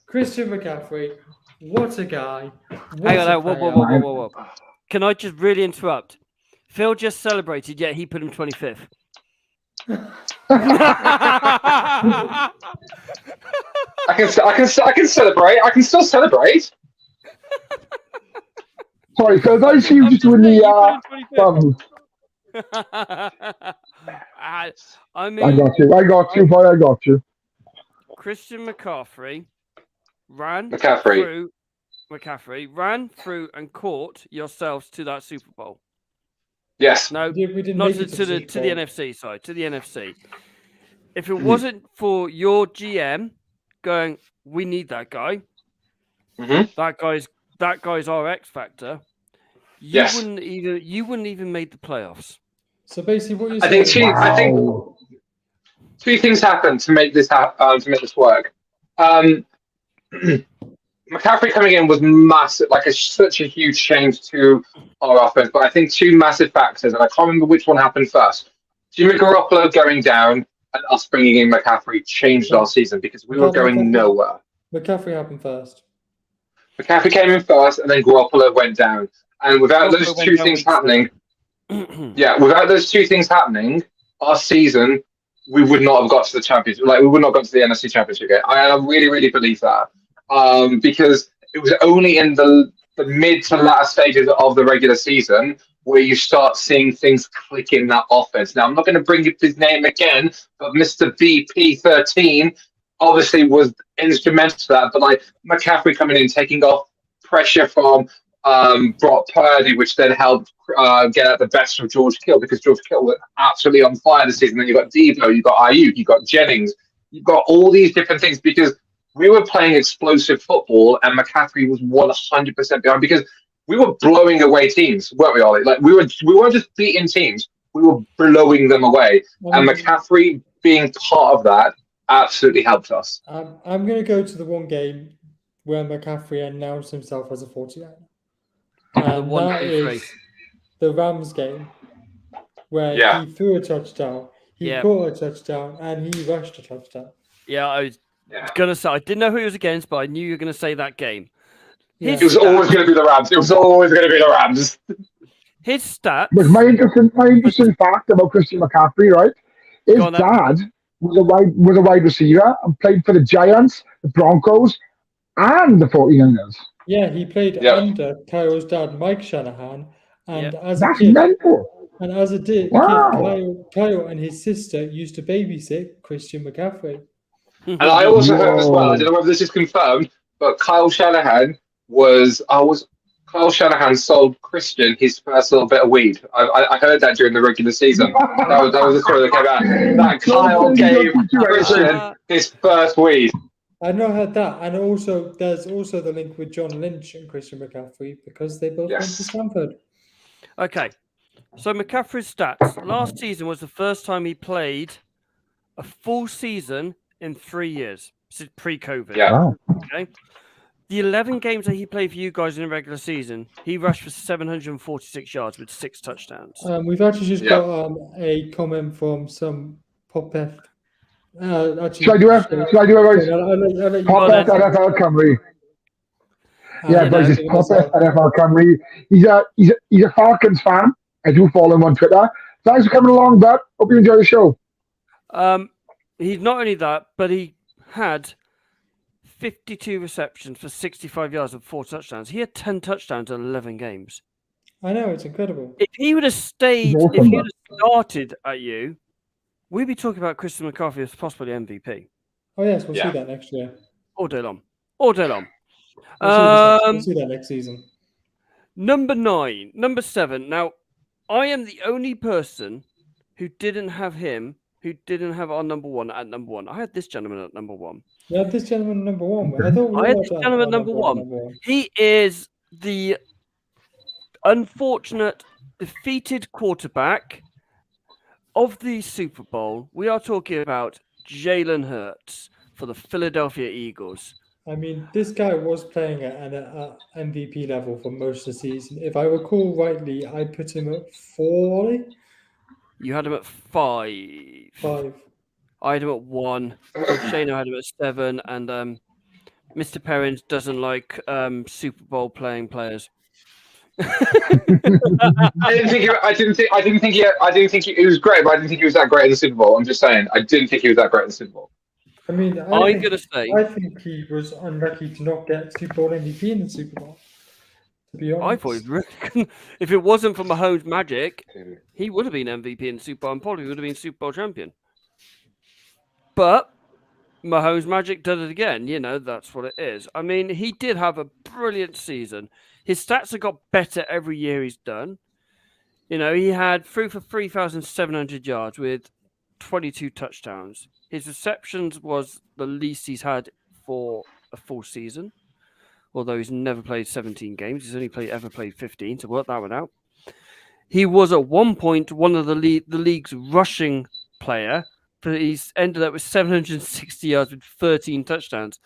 Christian McCaffrey. What a guy. What Hang on, a player. whoa. Can I just really interrupt? Phil just celebrated, yet he put him 25th. I can celebrate. I can still celebrate. Sorry, because I see you just doing the thumbs. I I mean, got you, boy, I got you. Christian McCaffrey ran through and caught yourselves to that Super Bowl. Yes. No, We didn't not make to it the Super Bowl. NFC side, to the NFC. If it wasn't for your GM going, we need that guy. Mhm. That guy's our X factor. You Yes. wouldn't even make the playoffs. So basically, what you're I saying. think I think two things happened to make this work. McCaffrey coming in was massive, such a change change to our offense. But I think 2 massive factors, and I can't remember which one happened first. Jimmy Garoppolo going down and us bringing in McCaffrey changed our season because we were going nowhere. McCaffrey happened first. McCaffrey came in first, and then Garoppolo went down. And without those Garoppolo two went down things week 7. happening, without those 2 things happening, our season, we would not have got to the championship. We would not have got to the NFC Championship game. I really, really believe that. Because it was only in the mid to latter stages of the regular season where you start seeing things click in that offense. Now, I'm not going to bring up his name again, but Mr. BP13 obviously was instrumental to that. But like McCaffrey coming in, taking off pressure from Brock Purdy, which then helped get out the best of George Kittle, because George Kittle was absolutely on fire this season. Then you've got Deebo, you've got Ayuk, you've got Jennings, you've got all these different things, because we were playing explosive football and McCaffrey was 100% behind, because we were blowing away teams, weren't we, Ollie? Like we weren't just beating teams, we were blowing them away. And McCaffrey being part of that absolutely helped us. I'm going to go to the one game where McCaffrey announced himself as a 49er. And that is the Rams game, where he threw a touchdown, he caught a touchdown, and he rushed a touchdown. Yeah, I was going to say, I didn't know who he was against, but I knew you were going to say that game. It was always going to be the Rams. It was always going to be the Rams. His stats. But my interesting fact about Christian McCaffrey, right? His dad was a wide receiver and played for the Giants, the Broncos, and the 49ers. Yeah, he played under Kyle's dad, Mike Shanahan, and as That's a kid, mental. And as a kid, Kyle and his sister used to babysit Christian McCaffrey. And I also heard as well, I don't know whether this is confirmed, but Kyle Shanahan sold Christian his first little bit of weed. I heard that during the regular season. That was the story that came out. That Kyle gave Christian his first weed. I know heard that, and also there's also the link with John Lynch and Christian McCaffrey, because they both went to Stanford. Okay, so McCaffrey's stats. Last season was the first time he played a full season in 3 years. This is pre-COVID. Yeah. Okay. The 11 games that he played for you guys in the regular season, he rushed for 746 yards with 6 touchdowns. We've actually just got a comment from some Popeth. Should I do it? Popeth NFL Camry. But he's Popeth NFL Camry. He's a Falcons fan. I do follow him on Twitter. Thanks for coming along, bud. Hope you enjoy the show. He's not only that, but he had 52 receptions for 65 yards and 4 touchdowns. He had 10 touchdowns in 11 games. I know, it's incredible. If he would have stayed, if he would have started at you, we'd be talking about Christian McCaffrey as possibly MVP. Oh, yes, we'll see that next year. All day long. All day long. We'll see that next season. Number 7. Now, I am the only person who didn't have him, who didn't have our number 1 at number 1. I had this gentleman at number 1. You had this gentleman number 1. I had this gentleman at number 1. He is the unfortunate defeated quarterback of the Super Bowl. We are talking about Jalen Hurts for the Philadelphia Eagles. I mean, this guy was playing at an MVP level for most of the season. If I recall rightly, I put him at 4, Ollie? You had him at 5. 5. I had him at 1. Shano had him at 7, and Mr. Perrins doesn't like Super Bowl playing players. I didn't think he was great, but I didn't think he was that great in the Super Bowl. I'm just saying, I didn't think he was that great in the Super Bowl. I mean, I think he was unlucky to not get Super Bowl MVP in the Super Bowl. To be honest, I thought he was really, if it wasn't for Mahomes' magic, he would have been MVP in the Super Bowl and probably would have been Super Bowl champion. But Mahomes' magic did it again. You know, that's what it is. I mean, he did have a brilliant season. His stats have got better every year he's done. You know, he threw for 3,700 yards with 22 touchdowns. His receptions was the least he's had for a full season, although he's never played 17 games. He's only ever played 15, so work that one out. He was at one point one of the league's rushing player, but he's ended up with 760 yards with 13 touchdowns.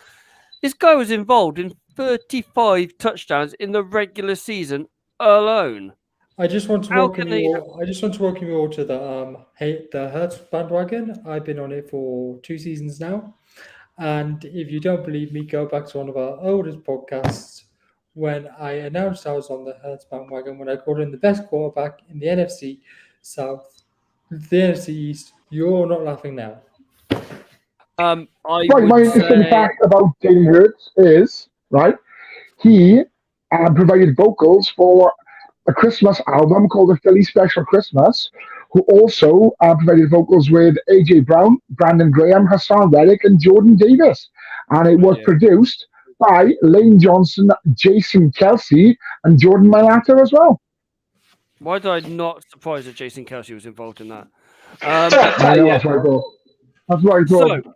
This guy was involved in 35 touchdowns in the regular season alone. I just want to welcome you all to the Hurts bandwagon. I've been on it for 2 seasons now. And if you don't believe me, go back to one of our oldest podcasts when I announced I was on the Hurts bandwagon, when I called him the best quarterback in the NFC South, the NFC East. You're not laughing now. My interesting fact about Jalen Hurts is, right, he provided vocals for a Christmas album called the Philly Special Christmas, who also provided vocals with AJ Brown, Brandon Graham, Hassan Reddick, and Jordan Davis. And it was Yeah. produced by Lane Johnson, Jason Kelsey, and Jordan Mayata as well. Why did I not surprised that Jason Kelsey was involved in that? I know, Yeah. that's what I thought. That's what I thought. So,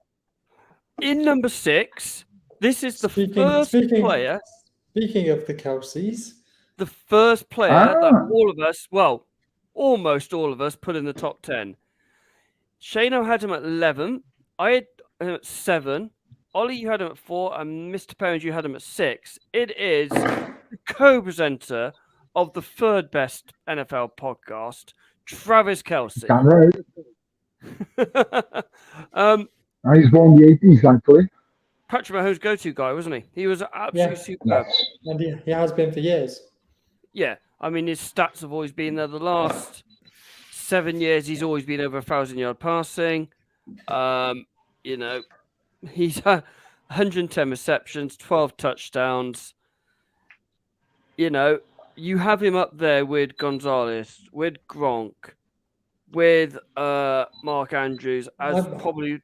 in number 6, this is the Speaking first speaking player, speaking of the Kelseys, that Ah. all of us, well, almost all of us, put in the top 10. Shano had him at 11. I had him at 7. Ollie, you had him at 4, and Mr. Pounds, you had him at 6. It is the co-presenter of the third best NFL podcast, Travis Kelsey. Damn right. He's born in the 80s, thankfully. Patrick Mahomes' go-to guy, wasn't he? He was absolutely superb. Yes. and he has been for years. Yeah, I mean, his stats have always been there. The last 7 years, he's always been over 1,000-yard passing. You know, he's had 110 receptions, 12 touchdowns. You know, you have him up there with Gonzalez, with Gronk, with Mark Andrews as Um, probably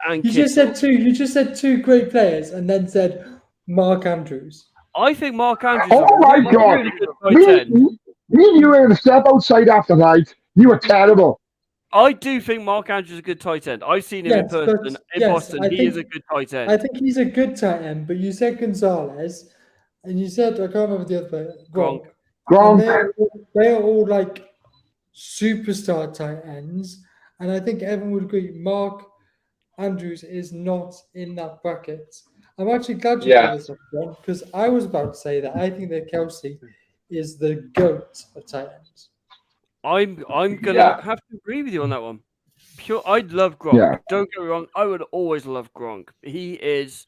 and You just Kittle. said two great players, and then said Mark Andrews. I think Mark Andrews Oh is a my really, God. really good tight end. Me and you were going to step outside after night. You were terrible. I do think Mark Andrews is a good tight end. I've seen him in Yes, but- person in yes, Boston. I He is a think- good tight end. I think he's a good tight end, but you said Gonzalez, and you said I can't remember the other player. Gronk. And Gronk. they are all like superstar tight ends, and I think everyone would agree Mark Andrews is not in that bracket. I'm actually glad you Yeah. brought this up, John, because I was about to say that I think that Kelsey is the GOAT of tight ends. I'm gonna Yeah. have to agree with you on that one. I'd love Gronk. Yeah. Don't get me wrong. I would always love Gronk. He is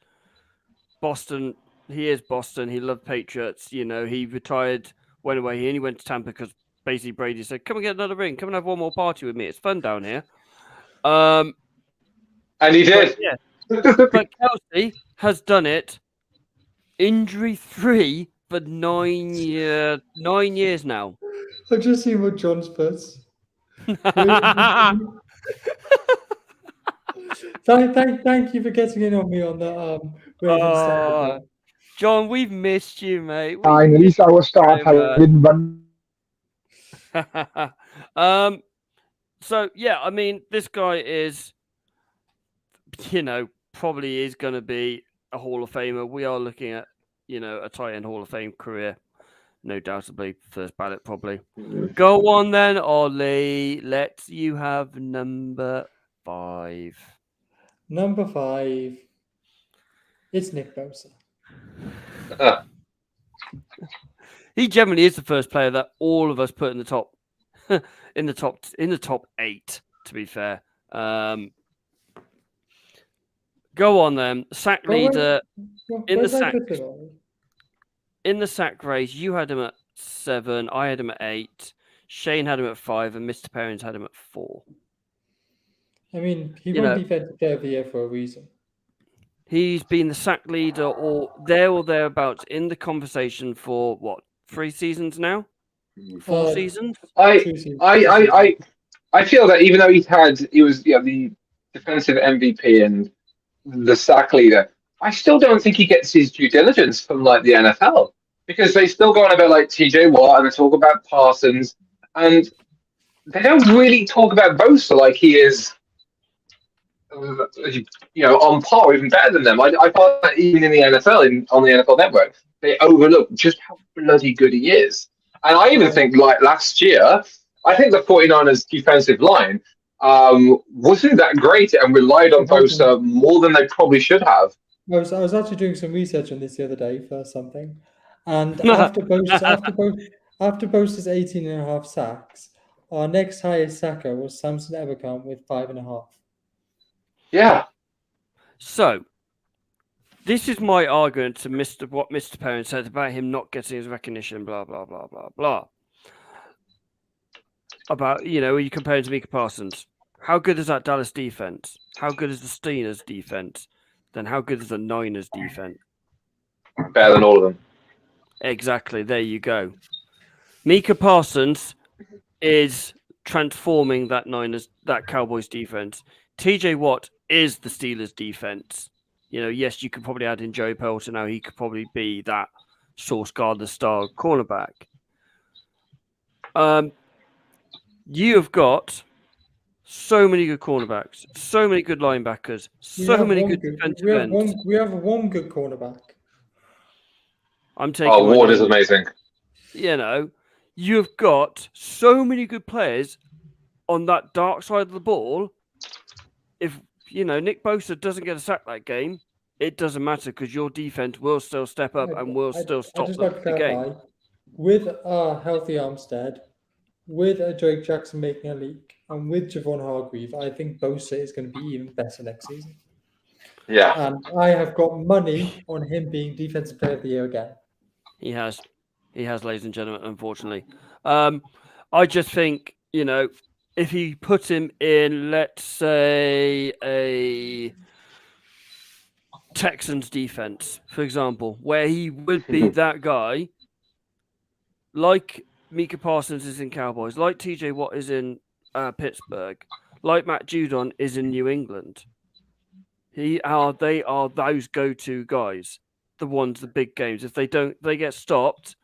Boston. He is Boston. He loved Patriots. You know, he retired, went away. He only went to Tampa because basically Brady said, "Come and get another ring. Come and have one more party with me. It's fun down here." And he did. But, yeah, but Kelsey has done it injury-free for 9 years now. I've just seen what John's put. Thank you for getting in on me on the Ravens stuff. Oh, John, we've missed you, mate. Fine, at least our start Very didn't run. So yeah, I mean, this guy is, you know, probably is going to be a Hall of Famer. We are looking at, you know, a tight end Hall of Fame career, no doubtably, first ballot probably. Go on then, Ollie. Let you have number 5. Number 5. It's Nick Bosa. He generally is the first player that all of us put in the top, in the top 8. To be fair, go on then. Sack Well, wait, leader in the where's I sack put it on? in the sack race. You had him at 7. I had him at 8. Shane had him at 5, and Mr. Perrins had him at 4. I mean, he You won know- Defensive Player of the Year for a reason. He's been the sack leader or thereabouts in the conversation for what, 3 seasons now? 4 Uh, seasons? I 2 seasons. I feel that even though he was the defensive MVP and the sack leader, I still don't think he gets his due diligence from like the NFL, because they still go on about like TJ Watt and they talk about Parsons, and they don't really talk about Bosa like he is, on par, even better than them. I find that even in the NFL, on the NFL Network, they overlook just how bloody good he is. And I even think, like last year, I think the 49ers defensive line wasn't that great and relied on Bosa more than they probably should have. I was actually doing some research on this the other day for something, and after Bosa's 18.5 sacks, our next highest sacker was Samson Ebukam with 5.5. Yeah. So, this is my argument to what Mr. Perrin said about him not getting his recognition, blah, blah, blah, blah, blah. About, you compare him to Micah Parsons. How good is that Dallas defense? How good is the Steelers defense? Then how good is the Niners defense? Better than all of them. Exactly. There you go. Micah Parsons is transforming that Cowboys defense. TJ Watt is the Steelers defense. Yes, you could probably add in Joey Pelton now. He could probably be that Sauce Gardner-style cornerback. You have got so many good cornerbacks, so many good linebackers, so many good defensive ends. We have one good cornerback. I'm taking. Ward is amazing. You've got so many good players on that dark side of the ball. If Nick Bosa doesn't get a sack that game, it doesn't matter because your defense will still step up and will still stop the game. With a healthy Armstead, with a Drake Jackson making a leak, and with Javon Hargreave, I think Bosa is going to be even better next season. Yeah. And I have got money on him being Defensive Player of the Year again. He has, ladies and gentlemen, unfortunately. I just think, if he put him in, let's say, a Texans defense, for example, where he would be that guy, like Micah Parsons is in Cowboys, like TJ Watt is in Pittsburgh, like Matt Judon is in New England. They are those go-to guys, the big games. If they get stopped,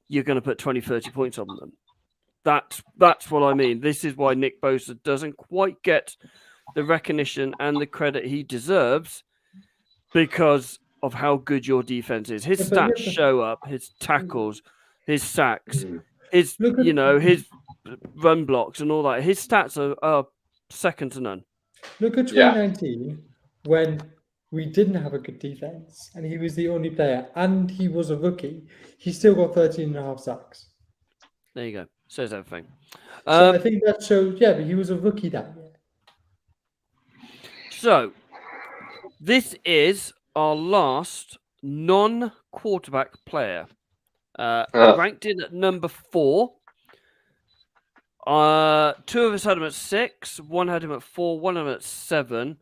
you're going to put 20, 30 points on them. That's what I mean. This is why Nick Bosa doesn't quite get the recognition and the credit he deserves because of how good your defense is. His stats show up, his tackles, his sacks, his run blocks and all that. His stats are second to none. Look at 2019 when we didn't have a good defense and he was the only player and he was a rookie. He still got 13.5 sacks. There you go. Says everything. So I think that shows, but he was a rookie that year. So this is our last non-quarterback player. Ranked in at number 4. 2 of us had him at 6. One had him at 4. One had him at 7.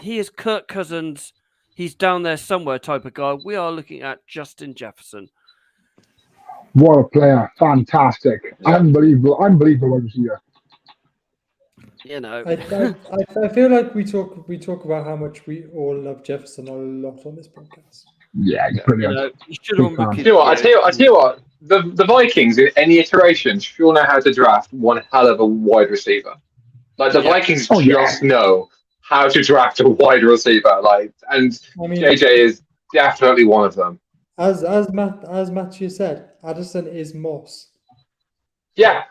He is Kirk Cousins. He's down there somewhere type of guy. We are looking at Justin Jefferson. What a player. Fantastic. Yeah. Unbelievable receiver. I feel like we talk about how much we all love Jefferson a lot on this podcast. Yeah, he's brilliant. I tell you what, the Vikings in any iteration sure know how to draft one hell of a wide receiver. Like the Vikings just know how to draft a wide receiver. JJ is definitely one of them. As Matthew said, Addison is Moss. Yeah,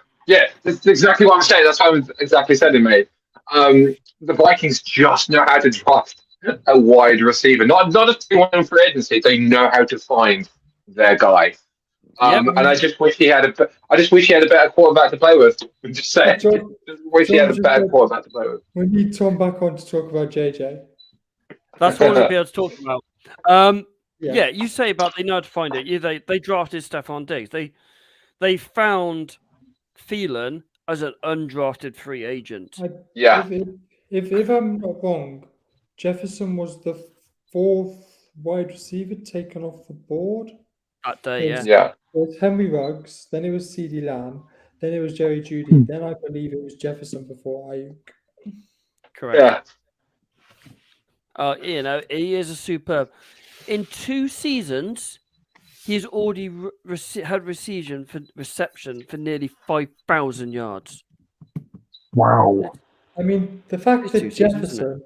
that's exactly what I'm saying. That's what I was exactly saying, mate. The Vikings just know how to draft a wide receiver, not a 2-1 for agency. They know how to find their guy. And I just wish he had a better quarterback to play with. I'm just saying. He had a better quarterback to play with. We need Tom back on to talk about JJ. That's what we'll be able to talk about. Yeah, you say about they know how to find it. They drafted Stephon Diggs. They found Thielen as an undrafted free agent. If I'm not wrong, Jefferson was the 4th wide receiver taken off the board that day. It was Henry Ruggs, then it was CeeDee Lamb, then it was Jerry Jeudy, then I believe it was Jefferson before Ayuk. Correct. Yeah. He is a superb. In 2 seasons, he's already had reception for nearly 5,000 yards. Wow. I mean, the fact that Jefferson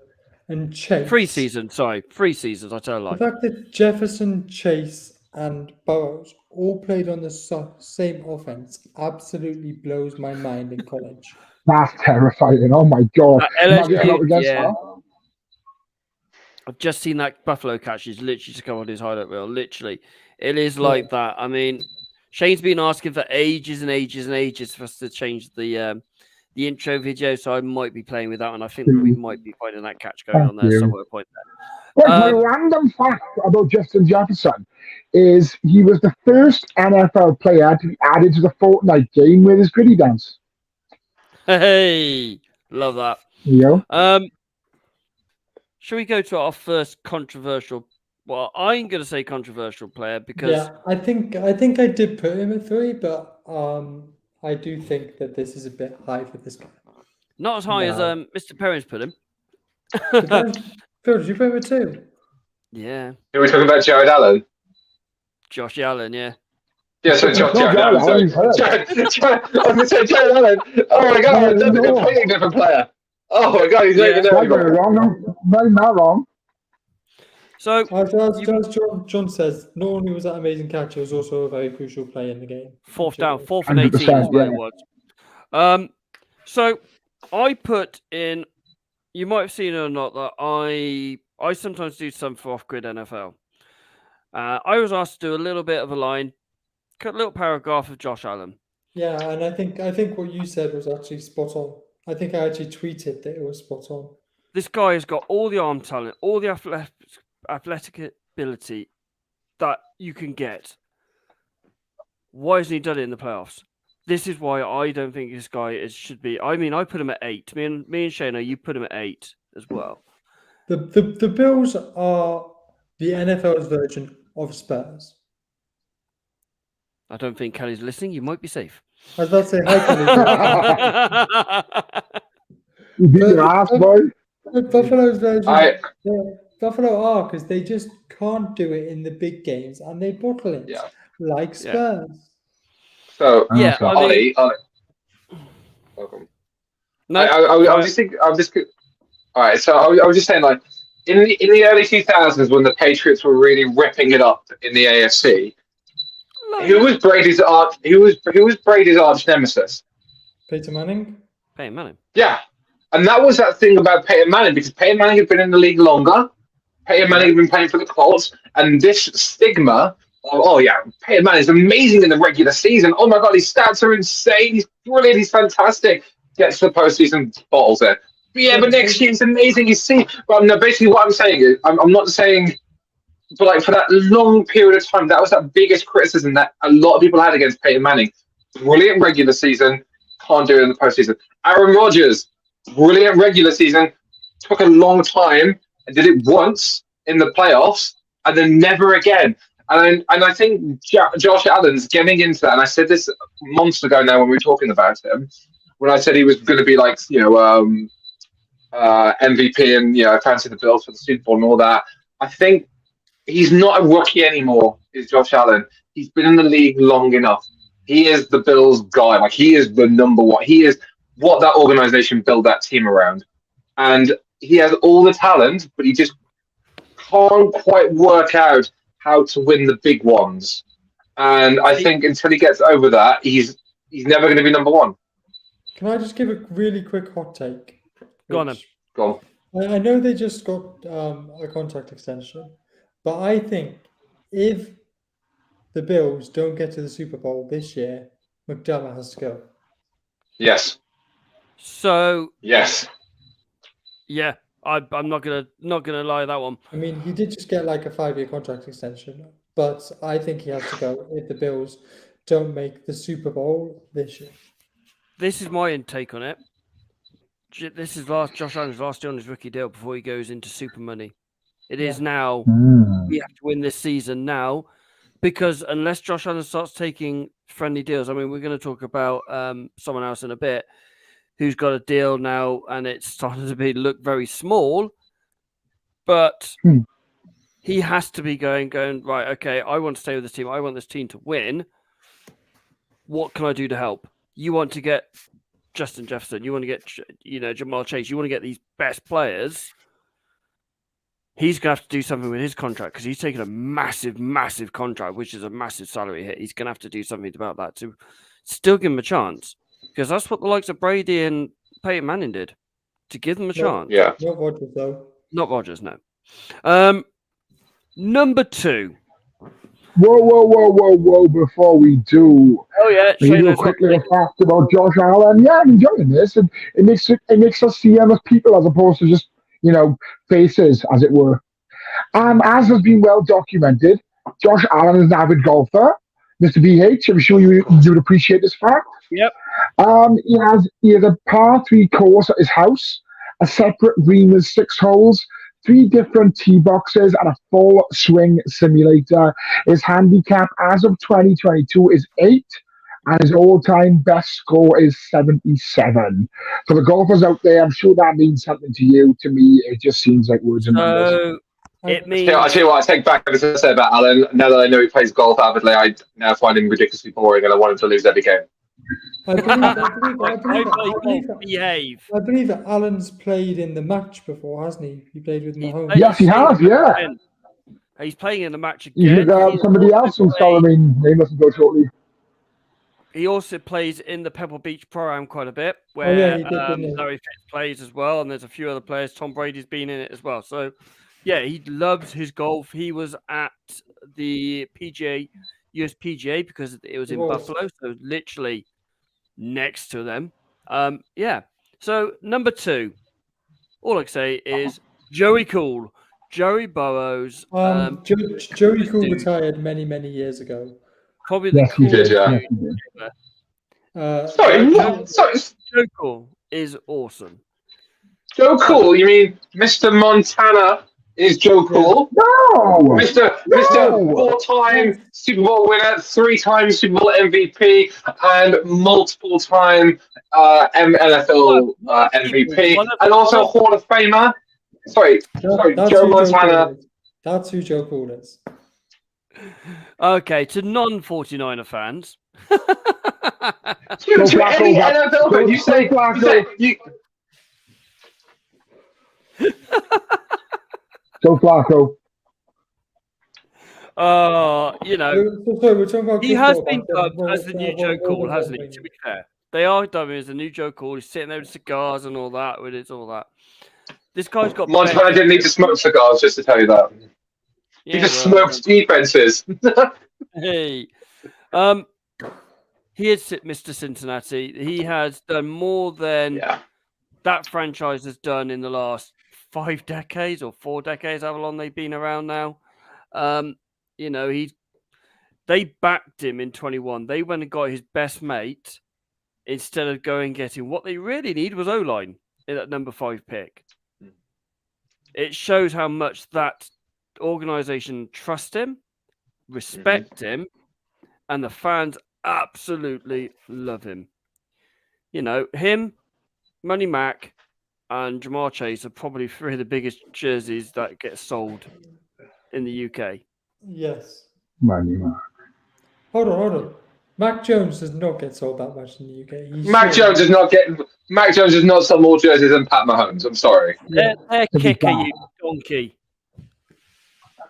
and Chase... 3 seasons, sorry. 3 seasons, I tell you. The fact that Jefferson, Chase, and Burrows all played on the same offense absolutely blows my mind in college. That's terrifying. Oh, my God. I've just seen that Buffalo catch. He's literally to come on his highlight reel. Literally. It is like that. I mean, Shane's been asking for ages and ages and ages for us to change the intro video, so I might be playing with that, and I think we might be finding that catch going on there somewhere point there. My random fact about Justin Jefferson is he was the first NFL player to be added to the Fortnite game with his gritty dance. Hey, love that. Yeah. Shall we go to our first controversial? Well, I'm going to say controversial player because I think I did put him at 3, but I do think that this is a bit high for this guy. Not as high as No. Mr. Perrin's put him. Phil, did you put him at 2? Yeah, Who are we talking about? Jared Allen? Josh Allen. Yeah. Yeah, so Jared Jared Allen. Allen, Sorry. I was going to say Jared Allen. Oh my God, that's a completely different player. Oh my God, he's not even there Not very anymore. wrong. Not wrong. So As John says, not only was that amazing catch, it was also a very crucial play in the game. fourth down, 4th and 18 is 100%, what yeah. it was. So I put in. You might have seen it or not that I sometimes do some for off-grid NFL. I was asked to do a little bit of a line, cut a little paragraph of Josh Allen. Yeah, and I think what you said was actually spot on. I think I actually tweeted that it was spot on. This guy has got all the arm talent, all the athletic ability that you can get. Why hasn't he done it in the playoffs? This is why I don't think this guy should be. I mean, I put him at 8. Me and Shana, you put him at 8 as well. The Bills are the NFL's version of Spurs. I don't think Kelly's listening. You might be safe. I was about to say hi, Kelly. You beat your ass, boy. Buffalo's version. Buffalo are because they just can't do it in the big games and they bottle it like Spurs. So yeah, Ollie, welcome. No, I'm just thinking. All right. So I was just saying, like in the early 2000s when the Patriots were really ripping it up in the AFC. Who was Brady's arch? Who was Brady's arch nemesis? Peyton Manning. Peyton Manning. Yeah, and that was that thing about Peyton Manning because Peyton Manning had been in the league longer. Peyton Manning had been playing for the Colts, and this stigma of Peyton Manning's amazing in the regular season. Oh my God, his stats are insane. He's brilliant. He's fantastic. Gets to the postseason, bottles it. But next year he's amazing. You see, well, no, basically what I'm saying is, I'm not saying. But like for that long period of time, that was that biggest criticism that a lot of people had against Peyton Manning. Brilliant regular season, can't do it in the postseason. Aaron Rodgers, brilliant regular season, took a long time and did it once in the playoffs and then never again. And I think Josh Allen's getting into that. And I said this months ago now when we were talking about him, when I said he was going to be like MVP and fancy the Bills for the Super Bowl and all that. I think. He's not a rookie anymore, is Josh Allen. He's been in the league long enough. He is the Bills guy. Like, he is the number one. He is what that organization built that team around. And he has all the talent, but he just can't quite work out how to win the big ones. And I think until he gets over that, he's never going to be number one. Can I just give a really quick hot take? Go on. I know they just got a contract extension. But I think if the Bills don't get to the Super Bowl this year, McDermott has to go. Yes. So. Yes. Yeah, I'm not gonna lie that one. I mean, he did just get like a 5-year contract extension, but I think he has to go if the Bills don't make the Super Bowl this year. This is my intake on it. This is Josh Allen's last year on his rookie deal before he goes into super money. It is now. We have to win this season now, because unless Josh Allen starts taking friendly deals, I mean, we're going to talk about someone else in a bit who's got a deal now, and it's starting to look very small. But he has to be going right. Okay, I want to stay with this team. I want this team to win. What can I do to help? You want to get Justin Jefferson. You want to get Jamar Chase. You want to get these best players. He's going to have to do something with his contract because he's taken a massive, massive contract, which is a massive salary hit. He's going to have to do something about that to still give him a chance, because that's what the likes of Brady and Peyton Manning did, to give them a chance. Yeah. Not Rodgers, though. Not Rodgers, no. Number 2. Whoa, before we do. Oh, yeah. Maybe a quick little fact about Josh Allen. Yeah, I'm enjoying this. It makes us see him as people as opposed to just, faces, as it were. As has been well documented, Josh Allen is an avid golfer. Mr. BH, I'm sure you would appreciate this fact. Yep. He has a par 3 course at his house, a separate green with 6 holes, 3 different tee boxes, and a full swing simulator. His handicap as of 2022 is 8, and his all-time best score is 77. For the golfers out there, I'm sure that means something to you. To me, it just seems like words and numbers. So it means I tell you what, I take back everything I said about Alan. Now that I know he plays golf avidly, I now find him ridiculously boring, and I want him to lose every game. I behave. believe that Alan's played in the match before, hasn't he? He played with Mahomes. Yes, he has, yeah. He's playing in the match You again. should somebody else who's following. He mustn't go shortly. He also plays in the Pebble Beach Pro-Am quite a bit, where he did, didn't he? Larry Fitz plays as well, and there's a few other players. Tom Brady's been in it as well. So, yeah, he loves his golf. He was at the PGA, US PGA, because it was in Buffalo, so literally next to them. Yeah. So, number 2, all I can say is Joey Cool. Joey Burrows. Joey Cool retired many, many years ago. Probably the Yes, he coolest did, yeah. dude. Sorry, what? Sorry, Joe Cool is awesome. Joe Cool? You mean Mr. Montana is Joe Cool? No! Mr. 4-time Super Bowl winner, 3-time Super Bowl MVP, and multiple-time NFL MVP, and also Hall of Famer. Sorry, Joe Montana. That's who Joe Cool is. Okay, to non-49er fans. To any NFL fan, you say Joe Flacco. You know, So we're talking about he has been dubbed as the new Joe Cool, hasn't he? To be fair, they are dubbing him as the new Joe Cool. He's sitting there with cigars and all that. With it, all that. This guy's got. Montana didn't need to smoke cigars, just to tell you that. He just smoked defenses. Hey, he is Mr. Cincinnati. He has done more than that franchise has done in the last 5 decades or 4 decades, however long they've been around now. You know, they backed him in 21. They went and got his best mate instead of going and getting what they really need was O-line in that number 5 pick. It shows how much that organization trust him, respect him, and the fans absolutely love him. You know, him, Money Mac, and Jamar Chase are probably 3 of the biggest jerseys that get sold in the UK. Yes. Money Mac. Hold on. Mac Jones does not get sold that much in the UK. Mac Jones does not sell more jerseys than Pat Mahomes. I'm sorry. They're kicker, you donkey.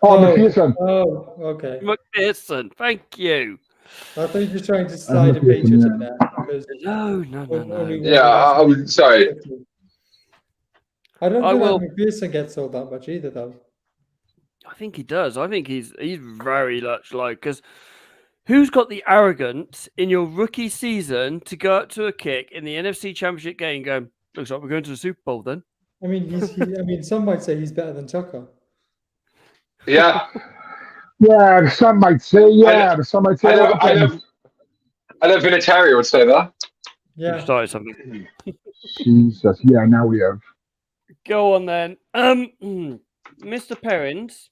McPherson. Oh, okay. McPherson, thank you. I thought you were trying to slide a Patriots in there. No. Yeah, I'm sorry. I don't think McPherson gets sold that much either, though. I think he does. I think he's very much like, because who's got the arrogance in your rookie season to go up to a kick in the NFC Championship game and go, looks like we're going to the Super Bowl then? I mean, some might say he's better than Tucker. Yeah. Yeah, some might say, some might say. I know Vinatieri would say that. Yeah. We've started something. Jesus, yeah, now we have. Go on then. Mr. Perrins,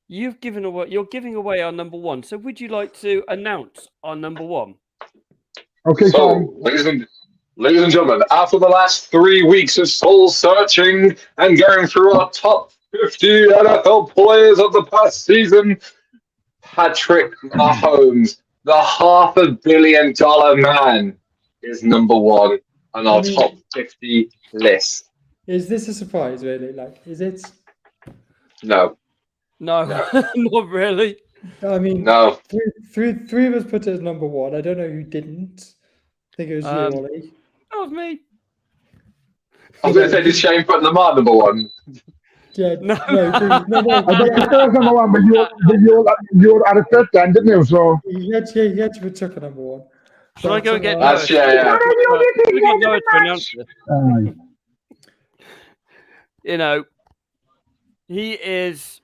you're giving away our number 1. So would you like to announce our number 1? Okay, so, ladies and gentlemen, after the last 3 weeks of soul searching and going through our top 50 NFL players of the past season, Patrick Mahomes, the $500 million man, is number 1 on our top 50 list. Is this a surprise, really? Like, is it? No. No, not really. I mean, no. Three of us put it as number 1. I don't know who didn't. I think it was you, Ollie. That was me. I was going to say, did Shane put Lamar number 1? Yeah, no. I bet number 1, but you had a fifth then, didn't you? So you had to put Tucker number 1. Should I go and get Noah to announce this? You know, he is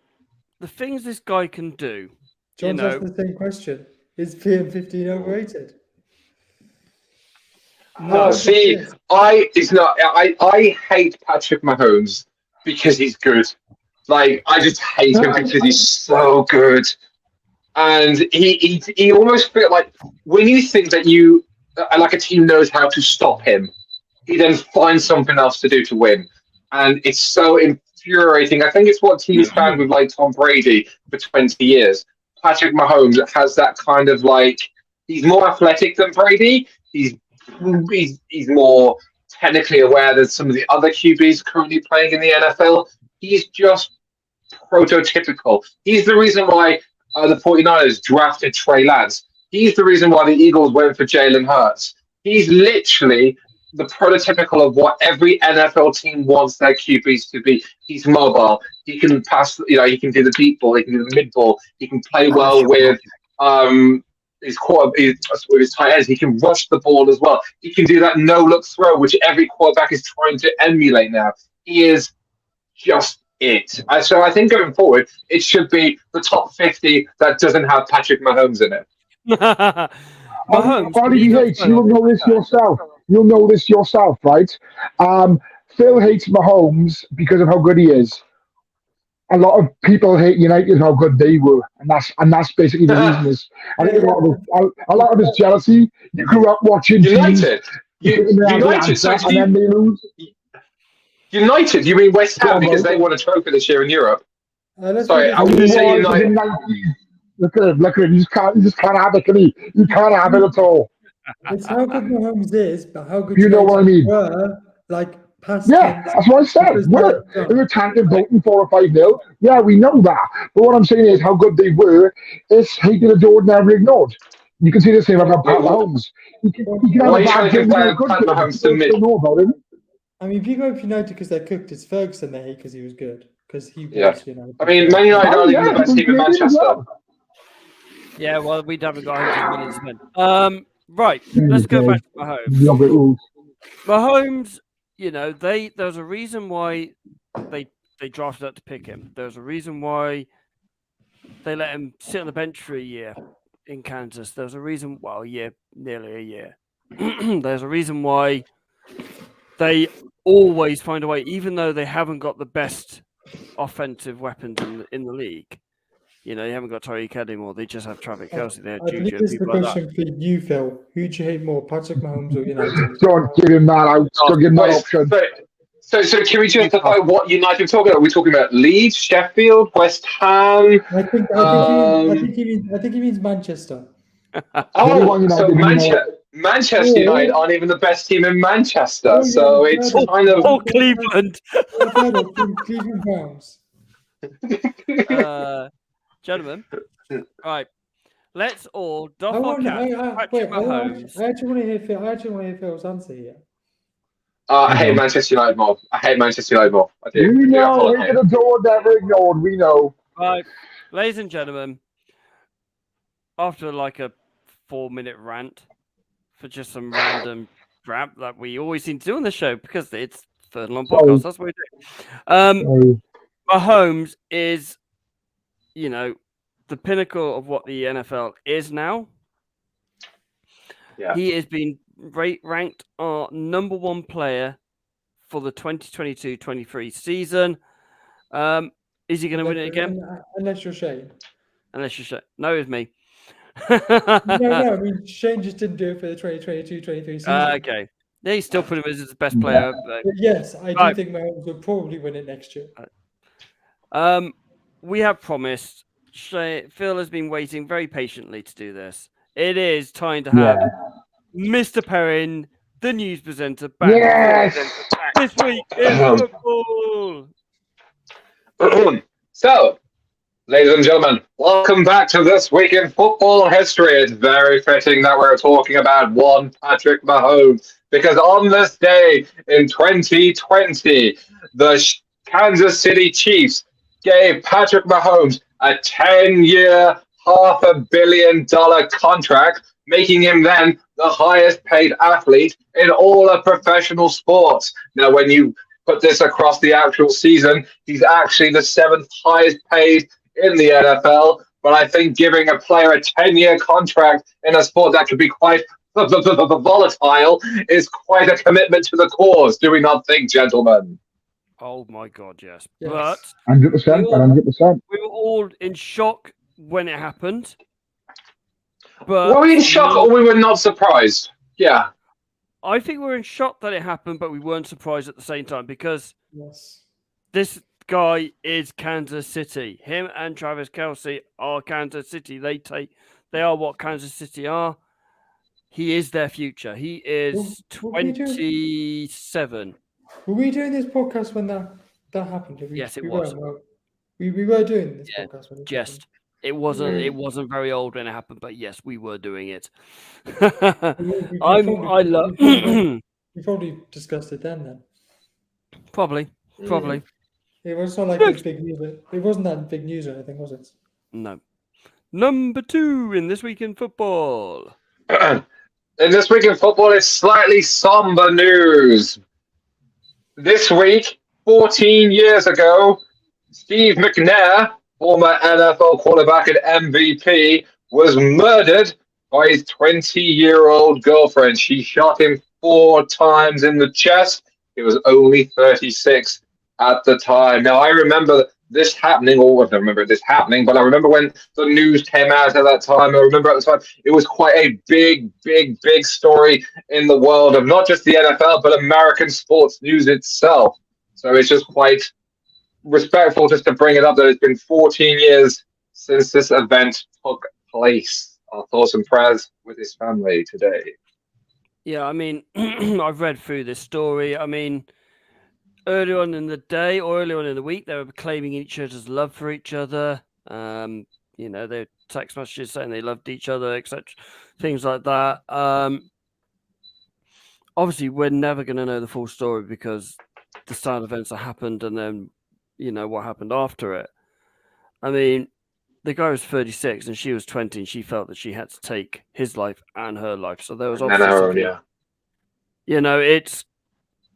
the things this guy can do. John's asked the same question. Is PM15 overrated? No, see, I hate Patrick Mahomes because he's good. Like, I just hate him because he's so good. And he almost feel like when you think that you like a team knows how to stop him, he then finds something else to do to win, and it's so infuriating. I think it's what teams found with like Tom Brady for 20 years. Patrick Mahomes has that kind of like he's more athletic than Brady. He's more technically aware than some of the other QBs currently playing in the NFL. He's just prototypical. He's the reason why the 49ers drafted Trey Lance. He's the reason why the Eagles went for Jalen Hurts. He's literally the prototypical of what every NFL team wants their QBs to be. He's mobile. He can pass, he can do the deep ball. He can do the mid ball. He can play well with his tight ends. He can rush the ball as well. He can do that no-look throw, which every quarterback is trying to emulate now. He is just it. So I think going forward, it should be the top 50 that doesn't have Patrick Mahomes in it. Mahomes, You'll know this yourself. You'll know this yourself, right? Phil hates Mahomes because of how good he is. A lot of people hate United how good they were, and that's basically the reason. Is I think a lot of this jealousy. You grew up watching United. United, and then they lose. United, you mean West Ham because they won a trophy this year in Europe? Sorry, I wouldn't say United. Look at him. You just can't have it, can he? You can't have it at all. It's how good Mahomes is, but how good You know what I mean? were, like, past Yeah, that's what I said. We're tanking voting 4 or 5-0. Yeah, we know that. But what I'm saying is how good they were is hated, adored, never ignored. You can see the same about Pat Mahomes. You can have a bad game, a good game. You know about him. I mean, if you go for United because they're cooked, it's Ferguson they hate because he was good. Because he was, I mean, Man United are even the best team in Manchester. Yeah, well, we haven't got 100 million to spend. Right, let's go back to Mahomes. Mahomes, there's a reason why they drafted up to pick him. There's a reason why they let him sit on the bench for a year in Kansas. There's a reason, nearly a year. There's a reason why they always find a way, even though they haven't got the best offensive weapons in the league. You haven't got Tyreek anymore. They just have Travis Kelce. They have Juju. This is the question for you, Phil. Who do you hate more, Patrick Mahomes or United? Don't give him that out. Don't give him that option. So can we justify what United are talking about? Are we talking about Leeds, Sheffield, West Ham? I think he means Manchester. So Manchester United aren't even the best team in Manchester. So it's kind of Cleveland. Cleveland Browns. Gentlemen, right, let's all doff our caps. Patrick Mahomes. I actually want to hear Phil's answer here. I hate Manchester United more. I do. We know. Hate it, adored, never ignored. We know. Right, ladies and gentlemen, after like a 4-minute rant for just some random crap that we always seem to do on the show because it's Third and Long Podcast. That's what we do. Mahomes is, the pinnacle of what the NFL is now. Yeah. He has been ranked our number 1 player for the 2022-23 season. Is he going to win it again? Unless you're Shane. No, it's me. No. I mean, Shane just didn't do it for the 2022-23 season. Okay. Yeah, he's still put him as his best player. But yes, I do think Mahomes will probably win it next year. We have promised. Phil has been waiting very patiently to do this. It is time to have Mr. Perrin, the news presenter, back. Yes! This week in football. So, ladies and gentlemen, welcome back to This Week in Football History. It's very fitting that we're talking about one Patrick Mahomes, because on this day in 2020, the Kansas City Chiefs gave Patrick Mahomes a 10-year, $500 million contract, making him then the highest paid athlete in all of professional sports. Now, when you put this across the actual season, he's actually the 7th highest paid in the NFL. But I think giving a player a 10-year contract in a sport that could be quite volatile is quite a commitment to the cause. Do we not think, gentlemen? Oh my God, yes. Yes. But 100%. we were all in shock when it happened. But Were we in shock or we were not surprised? Yeah. I think we're in shock that it happened, but we weren't surprised at the same time because Yes. this guy is Kansas City. Him and Travis Kelce are Kansas City. They are what Kansas City are. He is their future. He is Were we doing- 27. Were we doing this podcast when that happened? Yes, it was. We were doing this Yeah, podcast when it Just happened. it wasn't very old when it happened, but yes, we were doing it. We I love We probably discussed it then. probably. It was not like this big news. It wasn't that big news or anything, was it? No. Number 2 in This Week in Football. And this week in football, it's slightly somber news. This week, 14 years ago, Steve McNair, former NFL quarterback and MVP, was murdered by his 20-year-old girlfriend. She shot him 4 times in the chest. He was only 36 at the time. Now, I remember this happening, or I don't remember this happening, but I remember when the news came out at that time. I remember at the time it was quite a big story in the world of not just the NFL, but American sports news itself. So it's just quite respectful just to bring it up that it's been 14 years since this event took place. Our thoughts and prayers with his family today. Yeah, I mean, I've read through this story. I mean, earlier on in the day or earlier on in the week, they were claiming each other's love for each other. Their text messages saying they loved each other, etc. Things like that. Obviously, we're never going to know the full story because the sad events that happened and then, what happened after it. I mean, the guy was 36 and she was 20 and she felt that she had to take his life and her life. So there was obviously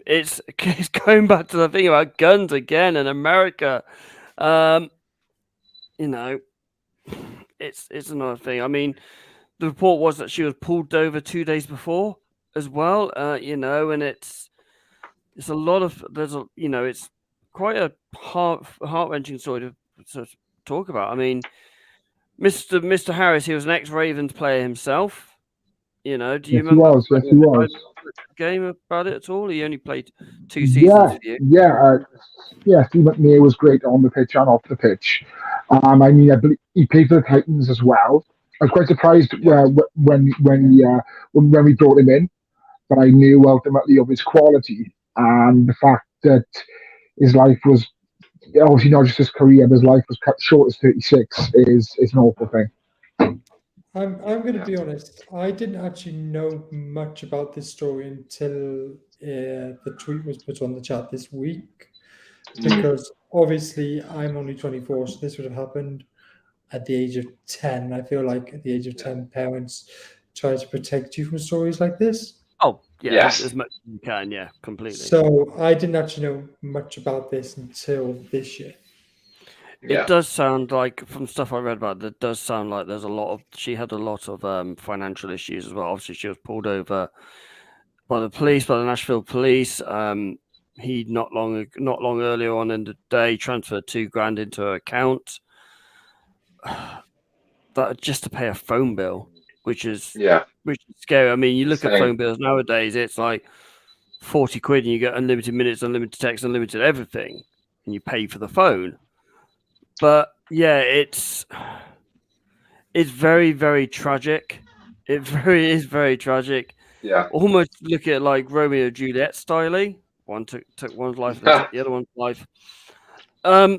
it's going back to the thing about guns again in America. It's another thing. I mean, the report was that she was pulled over 2 days before as well. And it's a lot of it's quite a heart-wrenching story to talk about. I mean, Mr. Harris, he was an ex-Ravens player himself. Do you remember? Yes, he was. Game about it at all? He only played 2 seasons for you. Steve McNair was great on the pitch and off the pitch. I believe he played for the Titans as well. I was quite surprised when we brought him in, but I knew ultimately of his quality and the fact that his life was obviously not just his career, but his life was cut short as 36 is an awful thing. I'm going to be honest. I didn't actually know much about this story until the tweet was put on the chat this week, because obviously I'm only 24, so this would have happened at the age of 10. I feel like at the age of 10, parents try to protect you from stories like this. Oh, yeah, yes. as much as you can, yeah, completely. So I didn't actually know much about this until this year. It does sound like, from stuff I read about, it does sound like she had a lot of financial issues as well. Obviously, she was pulled over by the Nashville police. He not long earlier on in the day transferred $2,000 into her account. That just to pay a phone bill, which is scary. I mean, you look at phone bills nowadays, it's like 40 quid and you get unlimited minutes, unlimited text, unlimited everything, and you pay for the phone. But yeah, it's very, very tragic. It is very tragic. Yeah. Almost look at it like Romeo and Juliet style. One took one's life and took the other one's life. I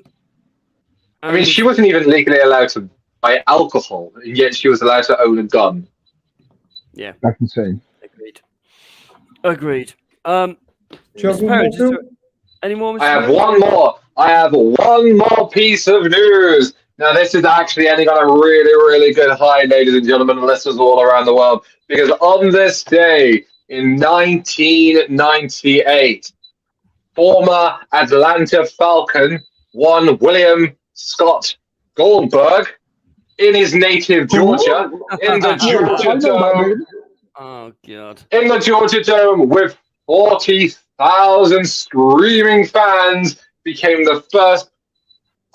mean, she wasn't even legally allowed to buy alcohol, and yet she was allowed to own a gun. Yeah. That's insane. Agreed. Any more? I have one more. I have one more piece of news. Now, this is actually ending on a really, really good high, ladies and gentlemen, and listeners all around the world, because on this day in 1998, former Atlanta Falcon one William Scott Goldberg in his native Georgia, in the Georgia Dome. Oh, God. In the Georgia Dome with 40,000 screaming fans, became the first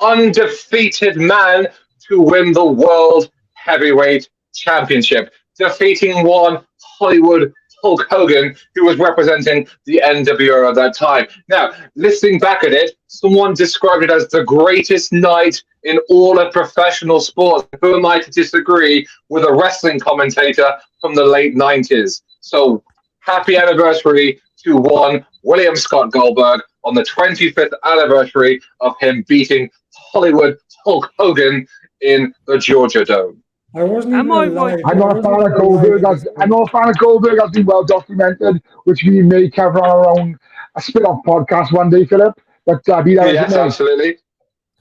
undefeated man to win the World Heavyweight Championship, defeating one Hollywood Hulk Hogan, who was representing the NWO at that time. Now, listening back at it, someone described it as the greatest night in all of professional sports. Who am I to disagree with a wrestling commentator from the late 90s? So, happy anniversary to one William Scott Goldberg on the 25th anniversary of him beating Hollywood Hulk Hogan in the Georgia Dome. I wasn't Am even I alive. right? I'm not a fan of Goldberg. I'm not a fan of Goldberg. Has been well documented, which we may cover on our own a spin-off podcast one day, Philip. But be that Yes, as it may. absolutely.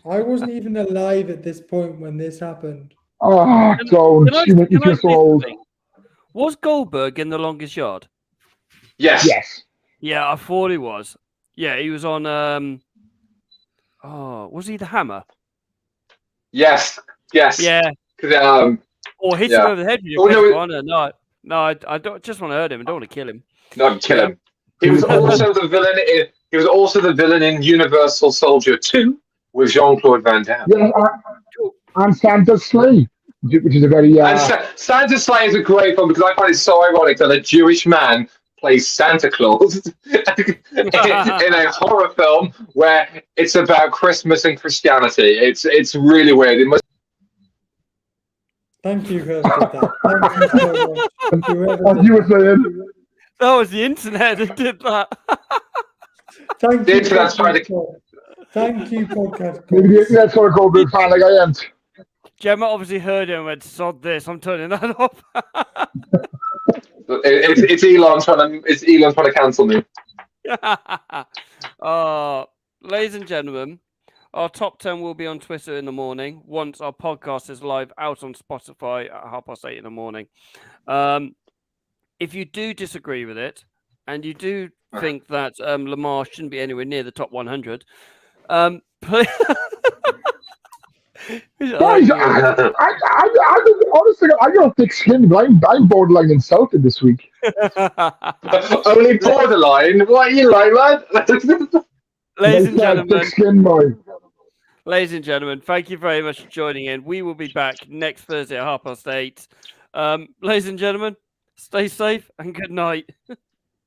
I wasn't even alive at this point when this happened. Oh, don't. You make me Can I feel say so old. something? Was Goldberg in The Longest Yard? Yes. Yes. Yeah, I thought he was. Yeah, he was on. Was he the Hammer? Yes. Yes. Yeah, or hit him over the head with your corner. No, I don't just want to hurt him. I don't want to kill him. Not kill him. He was also the villain. He was also the villain in Universal Soldier 2 with Jean-Claude Van Damme. Yeah, and Santa's Sleigh, which is a very. And Santa's Sleigh is a great film because I find it so ironic that a Jewish man plays Santa Claus in a horror film where it's about Christmas and Christianity. It's really weird. It must. Thank you, Chris, for that. Thank you so much. Whoever As did you were that. saying. That was the internet that did that. Thank The you. internet's trying to- podcast. Thank you, podcast. Maybe the gods. internet's sort of Goldberg fan like I am. Gemma obviously heard him and went, "Sod this! I'm turning that off." It's Elon trying to cancel me. Ladies and gentlemen, our top 10 will be on Twitter in the morning once our podcast is live out on Spotify at 8:30 in the morning. If you do disagree with it and you do think that Lamar shouldn't be anywhere near the top 100, please. Guys, honestly, I got thick skin, but I'm borderline insulted this week. Only borderline. What are you like, lad? Ladies and Thick gentlemen, skin, boy. ladies and gentlemen, thank you very much for joining in. We will be back next Thursday at 8:30. Ladies and gentlemen, stay safe and good night.